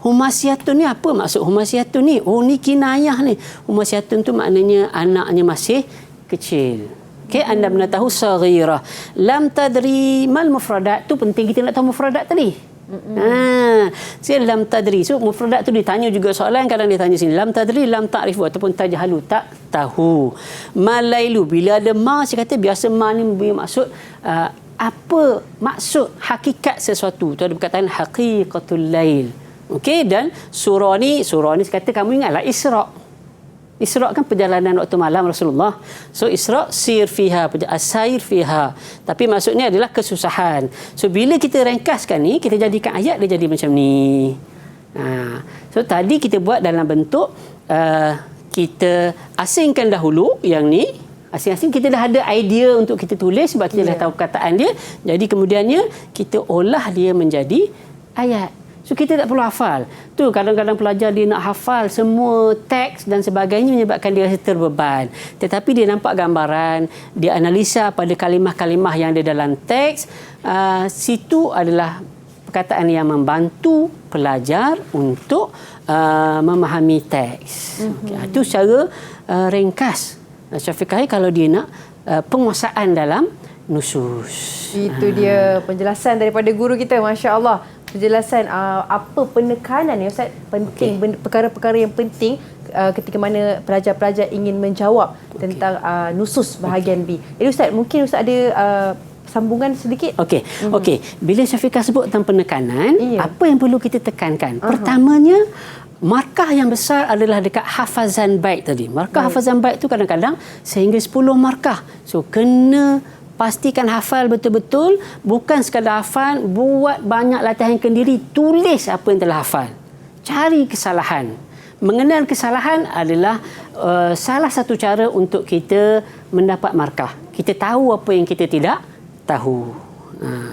Humasiyatun ni apa maksud humasiyatun ni? Oh, ni kinayah ni. Humasiyatun tu maknanya anaknya masih kecil. Okey, anda nak tahu saghirah. Lam tadri mal mufradat, tu penting kita nak tahu mufradat tadi. Saya lam tadri. So mufradat tu ditanya juga soalan, kadang dia tanya sini lam tadri lam ta'rifu ataupun tajhalu, tak tahu. Malailu, bila ada ma, saya kata biasa ma ni bermaksud apa maksud hakikat sesuatu. Tu ada perkataan haqiqatul lail. Okey, dan surah ni saya kata kamu ingatlah Isra'. Isra' kan perjalanan waktu malam Rasulullah. So Isra' sir fiha, asair fiha. Tapi maksudnya adalah kesusahan. So bila kita ringkaskan ni, kita jadikan ayat dia jadi macam ni. So tadi kita buat dalam bentuk kita asingkan dahulu yang ni. Asing-asing kita dah ada idea untuk kita tulis sebab kita dah tahu perkataan dia. Jadi kemudiannya kita olah dia menjadi ayat. So kita tak perlu hafal. Tu kadang-kadang pelajar dia nak hafal semua teks dan sebagainya, menyebabkan dia rasa terbeban. Tetapi dia nampak gambaran, dia analisa pada kalimah-kalimah yang ada dalam teks. Situ adalah perkataan yang membantu pelajar untuk memahami teks. Itu secara ringkas. Syafiqai kalau dia nak penguasaan dalam nusus. Itu dia penjelasan daripada guru kita, masya-Allah. Penjelasan apa penekanan ya Ustaz, penting perkara-perkara yang penting ketika mana pelajar-pelajar ingin menjawab tentang nusus bahagian B. Jadi Ustaz, mungkin Ustaz ada sambungan sedikit? Okey. Bila Syafiqah sebut tentang penekanan, apa yang perlu kita tekankan? Pertamanya, markah yang besar adalah dekat hafazan bait tadi. Markah hafazan bait tu kadang-kadang sehingga 10 markah. So kena pastikan hafal betul-betul, bukan sekadar hafal, buat banyak latihan kendiri, tulis apa yang telah hafal. cari kesalahan. Mengenal kesalahan adalah salah satu cara untuk kita mendapat markah. Kita tahu apa yang kita tidak tahu.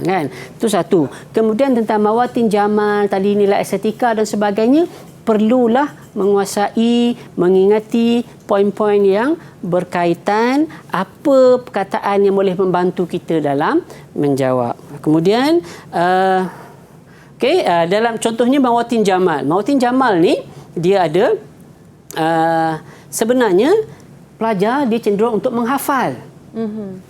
Kan? Itu satu. Kemudian tentang mawatin jamal, tadi nilai estetika dan sebagainya, perlulah menguasai, mengingati poin-poin yang berkaitan apa perkataan yang boleh membantu kita dalam menjawab. Kemudian dalam contohnya mawatin jamal. Mawatin jamal ni dia ada sebenarnya pelajar dia cenderung untuk menghafal.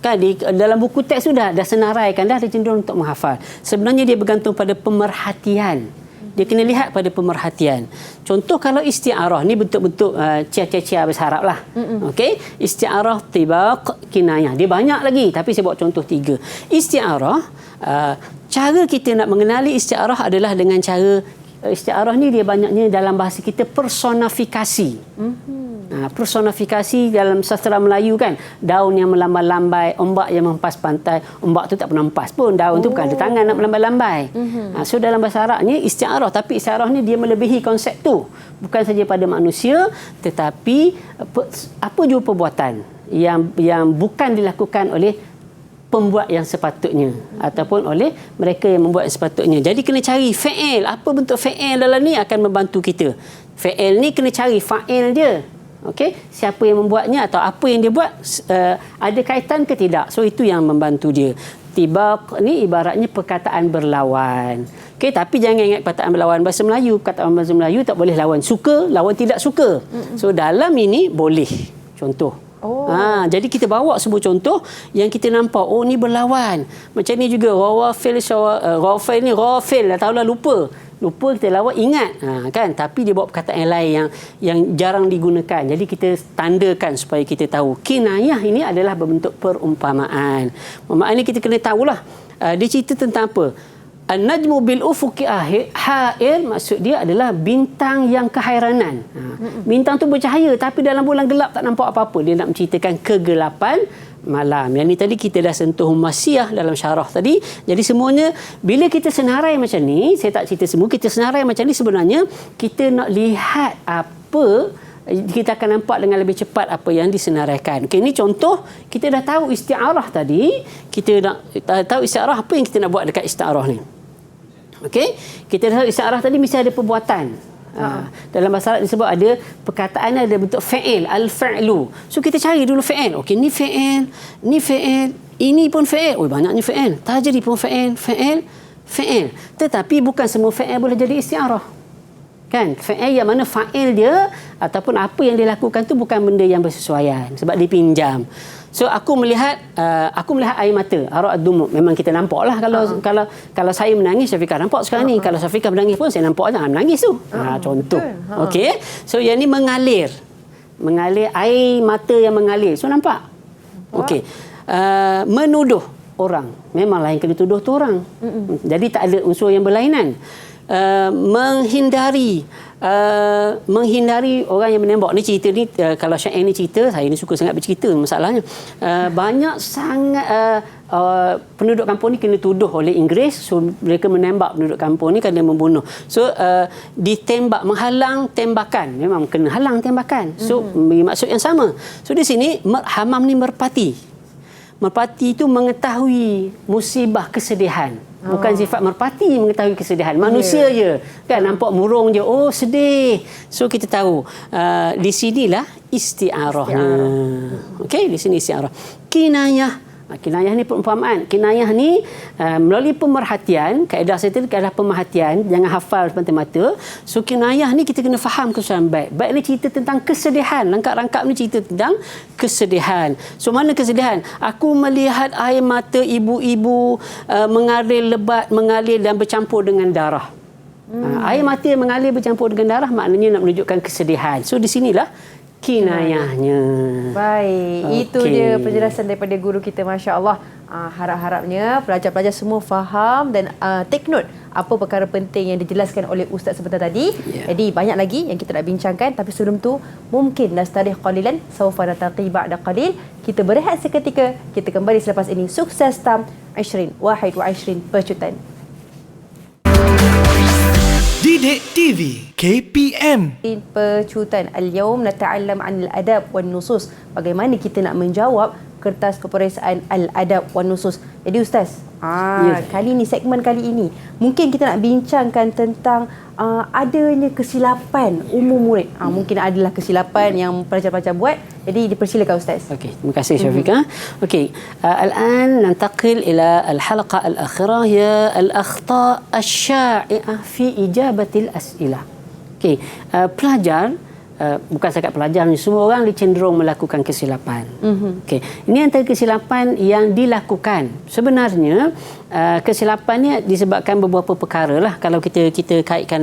Kan dalam buku teks sudah senaraikan dah, dia cenderung untuk menghafal. Sebenarnya dia bergantung pada pemerhatian. Dia kena lihat pada pemerhatian. Contoh kalau isti'arah ni bentuk-bentuk cia-cia bahasa Arab lah. Okey, isti'arah, tibaq, kinayah. Dia banyak lagi tapi saya buat contoh 3. Isti'arah, cara kita nak mengenali isti'arah adalah dengan cara isti'arah ni dia banyaknya dalam bahasa kita personifikasi. Personifikasi dalam sastra Melayu kan, daun yang melambai-lambai, ombak yang mempas pantai. Ombak tu tak pernah mempas pun, daun tu bukan ada tangan nak melambai-lambai. So dalam bahasa Arab ni isti'arah, tapi isti'arah ni dia melebihi konsep tu, bukan saja pada manusia tetapi apa jua perbuatan yang bukan dilakukan oleh pembuat yang sepatutnya ataupun oleh mereka yang membuat yang sepatutnya. Jadi kena cari fa'il, apa bentuk fa'il dalam ni akan membantu kita. Fa'il ni kena cari fa'il dia. Okey, siapa yang membuatnya atau apa yang dia buat ada kaitan ke tidak. So itu yang membantu dia. Tibaq ni ibaratnya perkataan berlawan. Okey, tapi jangan ingat perkataan berlawan bahasa Melayu. Perkataan bahasa Melayu tak boleh lawan suka, lawan tidak suka. So dalam ini boleh. Contoh. Jadi kita bawa sebuah contoh yang kita nampak ni berlawan. Macam ni juga rawafil ni rawafil dah tahulah lupa kita lawan ingat kan, tapi dia bawa perkataan yang lain yang jarang digunakan. Jadi kita tandakan supaya kita tahu. Kinayah ini adalah berbentuk perumpamaan. Perumpamaan ni kita kena tahulah dia cerita tentang apa. An-najmu bil ufuqi ha'il, maksud dia adalah bintang yang kehairanan. Bintang tu bercahaya tapi dalam bulan gelap tak nampak apa-apa. Dia nak menceritakan kegelapan malam. Yang ni tadi kita dah sentuh Humasiyah dalam syarah tadi. Jadi semuanya bila kita senarai macam ni, saya tak cerita semua, kita senarai macam ni sebenarnya kita nak lihat apa, kita akan nampak dengan lebih cepat apa yang disenaraikan. Okey, ini contoh kita dah tahu isti'arah tadi. Kita nak tahu isti'arah, apa yang kita nak buat dekat isti'arah ni. Okey, kita dah tahu isti'arah tadi mesti ada perbuatan. Dalam bahasa Arab disebut ada perkataan ada bentuk fa'il, al-fa'lu. So kita cari dulu fa'il. Okey, ni fa'il, ini pun fa'il. Banyaknya fa'il. Tajri pun fa'il. Tetapi bukan semua fa'il boleh jadi isti'arah. Kan? Fa'il yang mana fa'il dia ataupun apa yang dilakukan tu bukan benda yang bersesuaian sebab dipinjam. So aku melihat air mata, arak ad-dumuk. Memang kita nampaklah kalau saya menangis, Syafiqah nampak sekarang ni. Kalau Syafiqah menangis pun saya nampak jangan menangis tu. Contoh. Okey. So yang ni mengalir air mata yang mengalir. So nampak. Okey. Menuduh orang. Memanglah yang kena tuduh tu orang. Jadi tak ada unsur yang berlainan. Menghindari orang yang menembak. Ni cerita ni kalau syair ni cerita, saya ni suka sangat bercerita. Masalahnya banyak sangat penduduk kampung ni kena tuduh oleh Inggeris. So mereka menembak penduduk kampung ni kerana membunuh. So ditembak, menghalang tembakan. Memang kena halang tembakan. So maksud yang sama. So di sini hamam ni merpati. Merpati itu mengetahui musibah kesedihan. Bukan sifat merpati mengetahui kesedihan. Manusia je. Kan nampak murung je. Oh sedih. So kita tahu. Di sinilah isti'arahnya. Okey, di sini isti'arah. Kinayah. Kinayah ni perumpamaan. Kinayah ni melalui pemerhatian. Kaedah saya tadi kaedah pemerhatian. Jangan hafal semata-mata. So kinayah ni kita kena faham keseluruhan bait. Bait ni cerita tentang kesedihan. Rangkap-rangkap ni cerita tentang kesedihan. So mana kesedihan? Aku melihat air mata ibu-ibu mengalir lebat, mengalir dan bercampur dengan darah. Air mata yang mengalir bercampur dengan darah maknanya nak menunjukkan kesedihan. So di sinilah kinayahnya. Baik, itu dia penjelasan daripada guru kita, masya-Allah. Harap-harapnya pelajar-pelajar semua faham dan take note apa perkara penting yang dijelaskan oleh Ustaz sebentar tadi. Jadi banyak lagi yang kita nak bincangkan, tapi sebelum tu mungkin nastarih qalilan sawfa nataqi ba'da qalil. Kita berehat seketika, kita kembali selepas ini. Sukses tam 2021 percutan. Didik TV KPM. Pecutan Al-Yawm Nata'allam 'anil Adab wan Nusus. Bagaimana kita nak menjawab kertas peperiksaan Al-Adab wan Nusus. Jadi Ustaz, kali ni, segmen kali ini, mungkin kita nak bincangkan tentang adanya kesilapan umum murid. Mungkin adalah kesilapan yang pelajar-pelajar buat. Jadi dipersilakan Ustaz. Okey, terima kasih Syafiqah. Okey, الآن ننتقل إلى الحلقة الأخيرة هي الأخطاء الشائعة في إجابة الأسئلة. Okey, pelajar, bukan setakat pelajar, semua orang cenderung melakukan kesilapan. Okey, ini antara kesilapan yang dilakukan. Sebenarnya kesilapan ni disebabkan beberapa perkara lah kalau kita kaitkan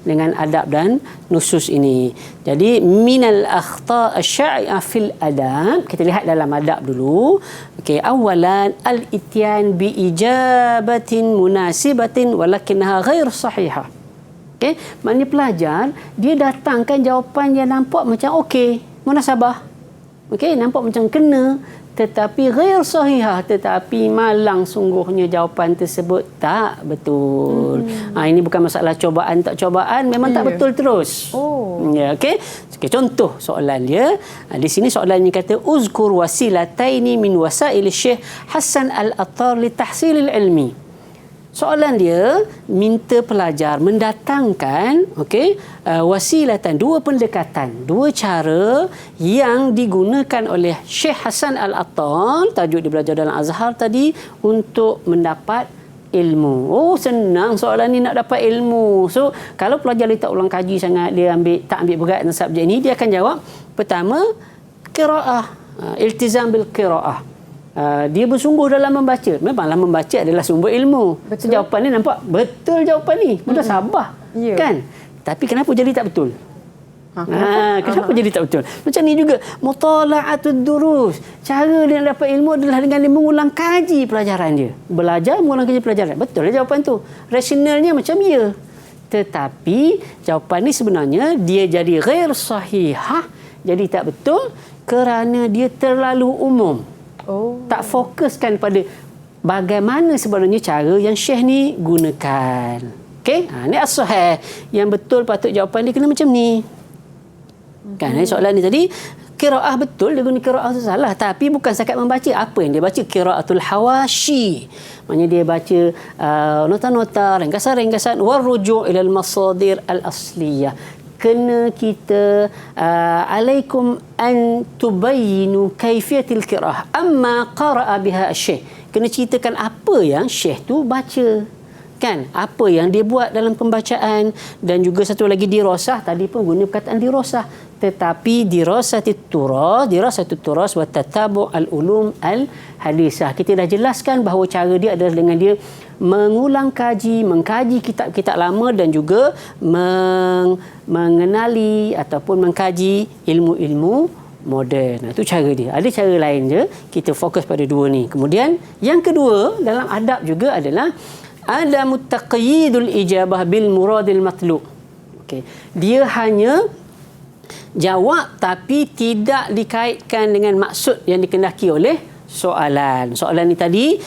dengan adab dan nusus ini. Jadi minal akhta' asy-syai'ah fil adab, kita lihat dalam adab dulu. Okey, awalan al-ityan bi ijabatin munasibatin walakinnaha ghair sahihah. Okey, maknanya pelajar dia datangkan jawapan yang nampak macam okey, munasabah. Okey, nampak macam kena, tetapi ghair sahihah, tetapi malang sungguhnya jawapan tersebut tak betul. Ini bukan masalah cobaan tak cobaan, memang tak betul terus. Ya, okey. Contoh soalan dia. Di sini soalannya kata uzkur wasilataini min wasail Syekh Hasan Al-Attar li tahsilil ilmi. Soalan dia minta pelajar mendatangkan wasilatan, dua pendekatan, dua cara yang digunakan oleh Syekh Hasan Al-Attar, tajuk dia belajar dalam Azhar tadi, untuk mendapat ilmu. Senang soalan ni nak dapat ilmu. So kalau pelajar dia tak ulang kaji sangat, dia tak ambil berat dalam subjek ni, dia akan jawab pertama qiraah, iltizam bil qiraah. Dia bersungguh dalam membaca. Memanglah membaca adalah sumber ilmu. So, jawapan ni nampak betul, jawapan ni mudah sabah, kan? Tapi kenapa jadi tak betul? Kenapa jadi tak betul? Macam ni juga mutala'atud durus. Cara dia nak dapat ilmu adalah dengan dia mengulang kaji pelajaran dia. Belajar mengulang kaji pelajaran. Betul lah jawapan tu. Rasionalnya macam ya. Tetapi jawapan ni sebenarnya dia jadi ghair sahihah, jadi tak betul kerana dia terlalu umum. Tak fokuskan pada bagaimana sebenarnya cara yang Syekh ni gunakan. Okey, ni as-sahih. Yang betul patut jawapan dia kena macam ni. Kan soalan ni tadi qiraah betul, dia guna qiraah tu salah, tapi bukan setakat membaca. Apa yang dia baca? Qiraatul hawashi. Maknanya dia baca nota-nota, ringkasan-ringkasan, waruju' ilal masadir al-asliyah. Kena kita alaikum an tubayyinu kaifiyatil qiraah amma qara'a biha asy-syekh. Kena ceritakan apa yang syekh tu baca, kan, apa yang dia buat dalam pembacaan. Dan juga satu lagi dirasah, tadi pun guna perkataan dirasah, tetapi dirasatut turas wa tatabu' al-ulum al-hadisah. Kita dah jelaskan bahawa cara dia adalah dengan dia mengkaji kitab-kitab lama dan juga mengenali ataupun mengkaji ilmu-ilmu moden. Itu cara dia. Ada cara lain je. Kita fokus pada dua ni. Kemudian yang kedua dalam adab juga adalah ada mutaqayyidul ijabah bil muradil matlub. Okey. Dia hanya jawab tapi tidak dikaitkan dengan maksud yang dikehendaki oleh soalan. Soalan ni tadi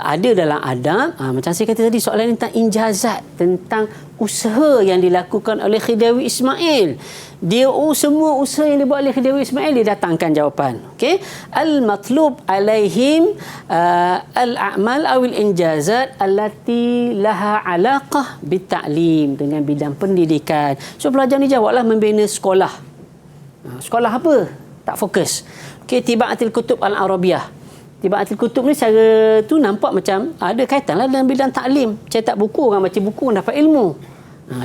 ada dalam adab. Macam saya kata tadi, soalan ni tentang injazat, tentang usaha yang dilakukan oleh Khidawi Ismail. Dia semua usaha yang dibuat oleh Khidawi Ismail, dia datangkan jawapan. Okey, al-matlub alaihim al-a'mal awil injazat allati laha alaqah bitta'lim, dengan bidang pendidikan. So pelajar ni jawablah membina sekolah. Sekolah apa? Tak fokus. Okey, Tibaatil Kutub Al-Arabiyah. Tibaatil Kutub ni secara tu nampak macam ada kaitanlah dengan bidang taklim. Cetak buku, orang baca buku dapat ilmu.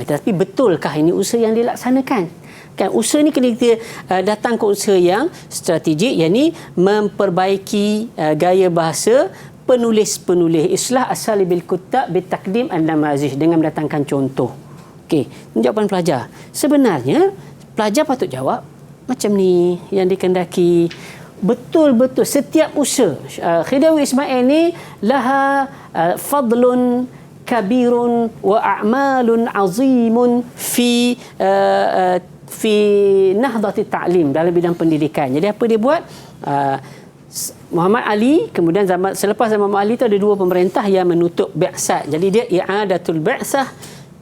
Tapi betulkah ini usaha yang dilaksanakan? Kan usaha ni kena kita datang ke usaha yang strategik, yakni memperbaiki gaya bahasa penulis-penulis, islah asalibil kutab bitakdim an-namazih, dengan mendatangkan contoh. Okey, jawapan pelajar. Sebenarnya pelajar patut jawab macam ni yang dikehendaki. Betul-betul setiap usaha Khidawi Ismail ni laha fadlun kabirun wa a'malun azimun fi nahdati ta'lim, dalam bidang pendidikan. Jadi apa dia buat? Muhammad Ali, kemudian selepas zaman Muhammad Ali tu ada dua pemerintah yang menutup bi'sat. Jadi dia i'adatul bi'sah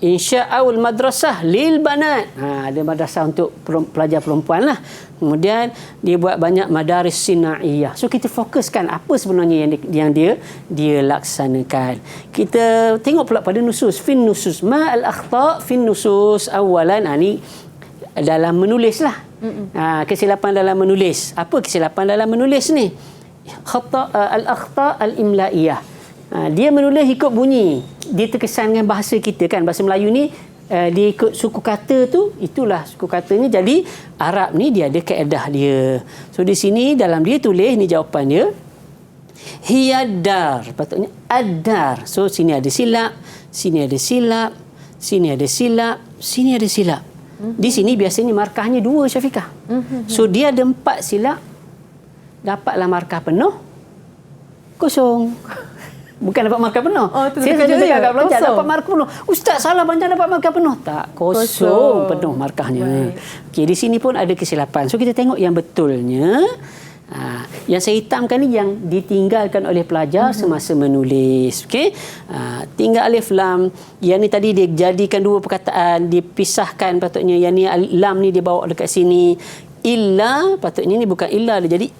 insya'ul madrasah lil banat. Ada madrasah untuk pelajar perempuan lah. Kemudian dia buat banyak madaris sinaiyah. So kita fokuskan apa sebenarnya yang dia laksanakan. Kita tengok pula pada nusus, fin nusus ma al akhta fin nusus awalan. Ni dalam menulis lah. Kesilapan dalam menulis. Apa kesilapan dalam menulis ni? Khata al akhta al imlaiyah. Dia menulis ikut bunyi. Dia terkesan dengan bahasa kita kan. Bahasa Melayu ni dia ikut suku kata tu, itulah suku katanya. Jadi Arab ni dia ada kaedah dia. So di sini dalam dia tulis ni jawapan dia. Hiyadar, patutnya ad-dar. So sini ada silap, sini ada silap, sini ada silap, sini ada silap. Di sini biasanya markahnya 2, Syafiqah. So dia ada 4 silap, dapatlah markah penuh, kosong. Bukan dapat markah penuh. Saya saja cakap kat pelajar dapat markah penuh. Ustaz salah baca dapat markah penuh. Tak, kosong penuh markahnya. Okey, di sini pun ada kesilapan. So kita tengok yang betulnya. Yang saya hitamkan ni yang ditinggalkan oleh pelajar semasa menulis. Okey. Tinggal alif lam. Yang ni tadi dia jadikan 2 perkataan, dipisahkan patutnya. Yang ni lam ni dia bawa dekat sini. Illa, patutnya ni bukan illa, dia jadi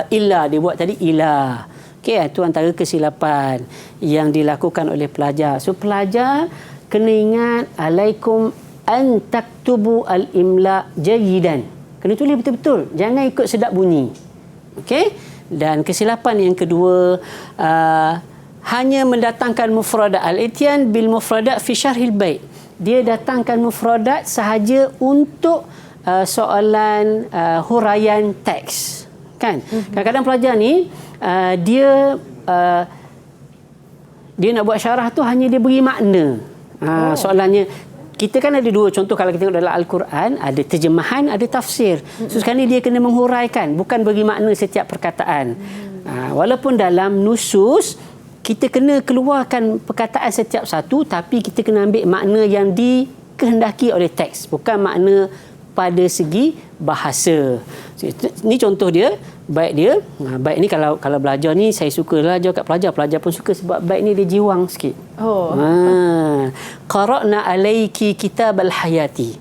illa dia buat tadi illa. Okey, itu antara kesilapan yang dilakukan oleh pelajar. So pelajar kena ingat alaikum an taktubu al-imla jayidan. Kena tulis betul-betul. Jangan ikut sedap bunyi. Okey? Dan kesilapan yang kedua, hanya mendatangkan mufradat al-ityan bil mufradat fi syarhil bait. Dia datangkan mufradat sahaja untuk soalan huraian teks. Kan? Kadang-kadang pelajar ni dia nak buat syarah tu hanya dia beri makna. Soalannya kita kan ada 2 contoh kalau kita tengok dalam Al-Quran, ada terjemahan, ada tafsir. So sekarang ni dia kena menghuraikan, bukan bagi makna setiap perkataan. Walaupun dalam nusus kita kena keluarkan perkataan setiap satu, tapi kita kena ambil makna yang dikehendaki oleh teks, bukan makna pada segi bahasa. Ini contoh dia, bait dia. Bait ni kalau belajar ni saya suka belajar kat pelajar. Pelajar pun suka sebab bait ni dia jiwang sikit. Qara'na alayki kitabal hayati.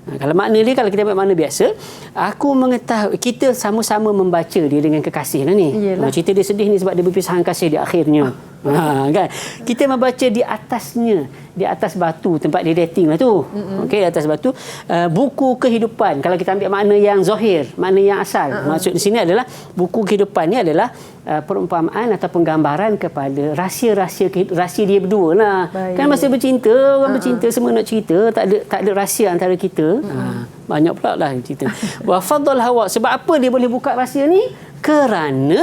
Kalau makna dia, kalau kita ambil makna biasa, aku mengetahui, kita sama-sama membaca dia dengan kekasih lah ni. Cerita dia sedih ni sebab dia berpisahan kasih di akhirnya. Kan? Kita membaca di atasnya, di atas batu tempat dia dating lah tu. Okey, di atas batu. Buku kehidupan. Kalau kita ambil makna yang zahir, makna yang asal. Maksud di sini adalah buku kehidupan ni adalah perumpamaan ataupun gambaran kepada rahsia dia berdua lah. Kan masa bercinta, orang bercinta semua nak cerita, tak ada rahsia antara kita. Banyak pula lah cerita. Wa fadl hawa. Sebab apa dia boleh buka rahsia ni? Kerana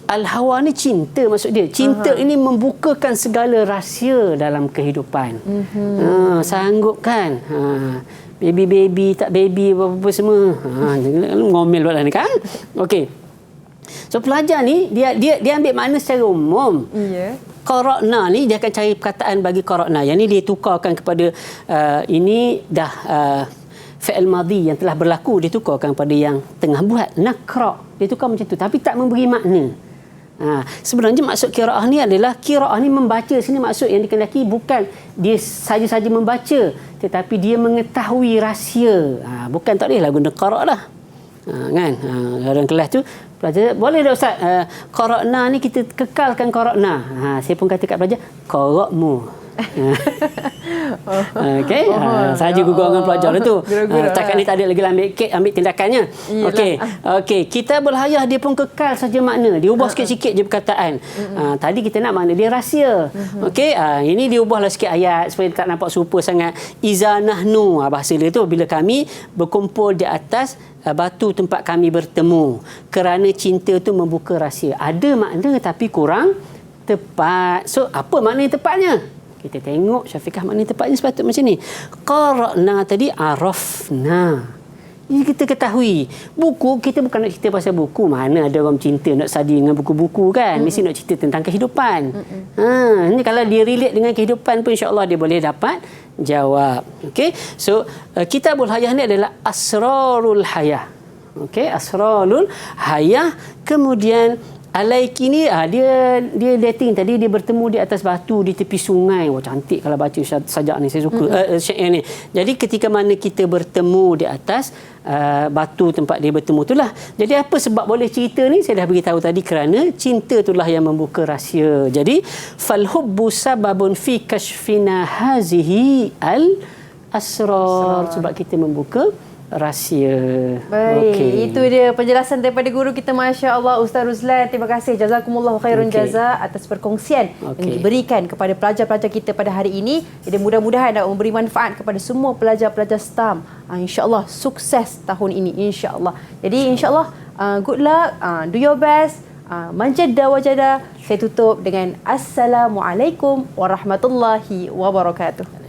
al-hawa ni cinta, maksud dia. Cinta ini membukakan segala rahsia dalam kehidupan. Sanggup kan? Baby, tak baby, apa-apa semua. Ngomel pula ni kan? Okey. So pelajar ni, dia ambil makna secara umum. Qara'na ni, dia akan cari perkataan bagi qara'na. Yang ni dia tukarkan kepada, ini dah fi'il madhi yang telah berlaku, dia tukarkan pada yang tengah buat. Nakra. Dia tukar macam tu. Tapi tak memberi makna. Sebenarnya maksud qiraah ni adalah, qiraah ni membaca. Sini maksud yang dikehendaki bukan dia saja-saja membaca, tetapi dia mengetahui rahsia. Bukan tak bolehlah guna qara' lah. Kan? Dalam kelas tu, pelajar, boleh dah Ustaz, qara'na ni kita kekalkan qara'na. Saya pun kata kat pelajar, qara'mu. Okey, saja gugur dengan pelajar tu. Setakat ni tak ada lagi ambil tindakannya. Okey, kita berhayah dia pun kekal saja makna. Dia ubah sikit-sikit je perkataan. Tadi kita nak makna dia rahsia. Okey, ini dia ubahlah sikit ayat supaya tak nampak serupa sangat. Iza nahnu, bahasa dia tu, bila kami berkumpul di atas batu tempat kami bertemu. Kerana cinta tu membuka rahsia. Ada makna tapi kurang tepat. So, apa makna yang tepatnya? Kita tengok Syafiqah makna tepatnya sepatutnya macam ni. Qara'na tadi arafna. Ini kita ketahui. Buku, kita bukan nak cerita pasal buku. Mana ada orang cinta nak study dengan buku-buku kan. Mesti nak cerita tentang kehidupan. Ini kalau dia relate dengan kehidupan pun insya-Allah dia boleh dapat jawab. Okey. So, Kitabul Hayah ni adalah Asrarul Hayah. Okey, Asrarul Hayah. Kemudian Alaiki ni dia dating tadi, dia bertemu di atas batu di tepi sungai. Wah, cantik kalau baca sajak ni, saya suka syair ni. Jadi ketika mana kita bertemu di atas batu tempat dia bertemu itulah. Jadi apa sebab boleh cerita ni? Saya dah beritahu tadi, kerana cinta itulah yang membuka rahsia. Jadi fal hubbu sababun fi kashfina hazihi al asrar, sebab kita membuka rahsia. Baik, itu dia penjelasan daripada guru kita, Masya Allah, Ustaz Ruslan. Terima kasih, jazakumullah khairun jaza atas perkongsian yang diberikan kepada pelajar-pelajar kita pada hari ini. Jadi mudah-mudahan dapat memberi manfaat kepada semua pelajar-pelajar STAM. InsyaAllah sukses tahun ini, insyaAllah. Jadi insyaAllah good luck, do your best, manjada wajada. Saya tutup dengan Assalamualaikum warahmatullahi wabarakatuh.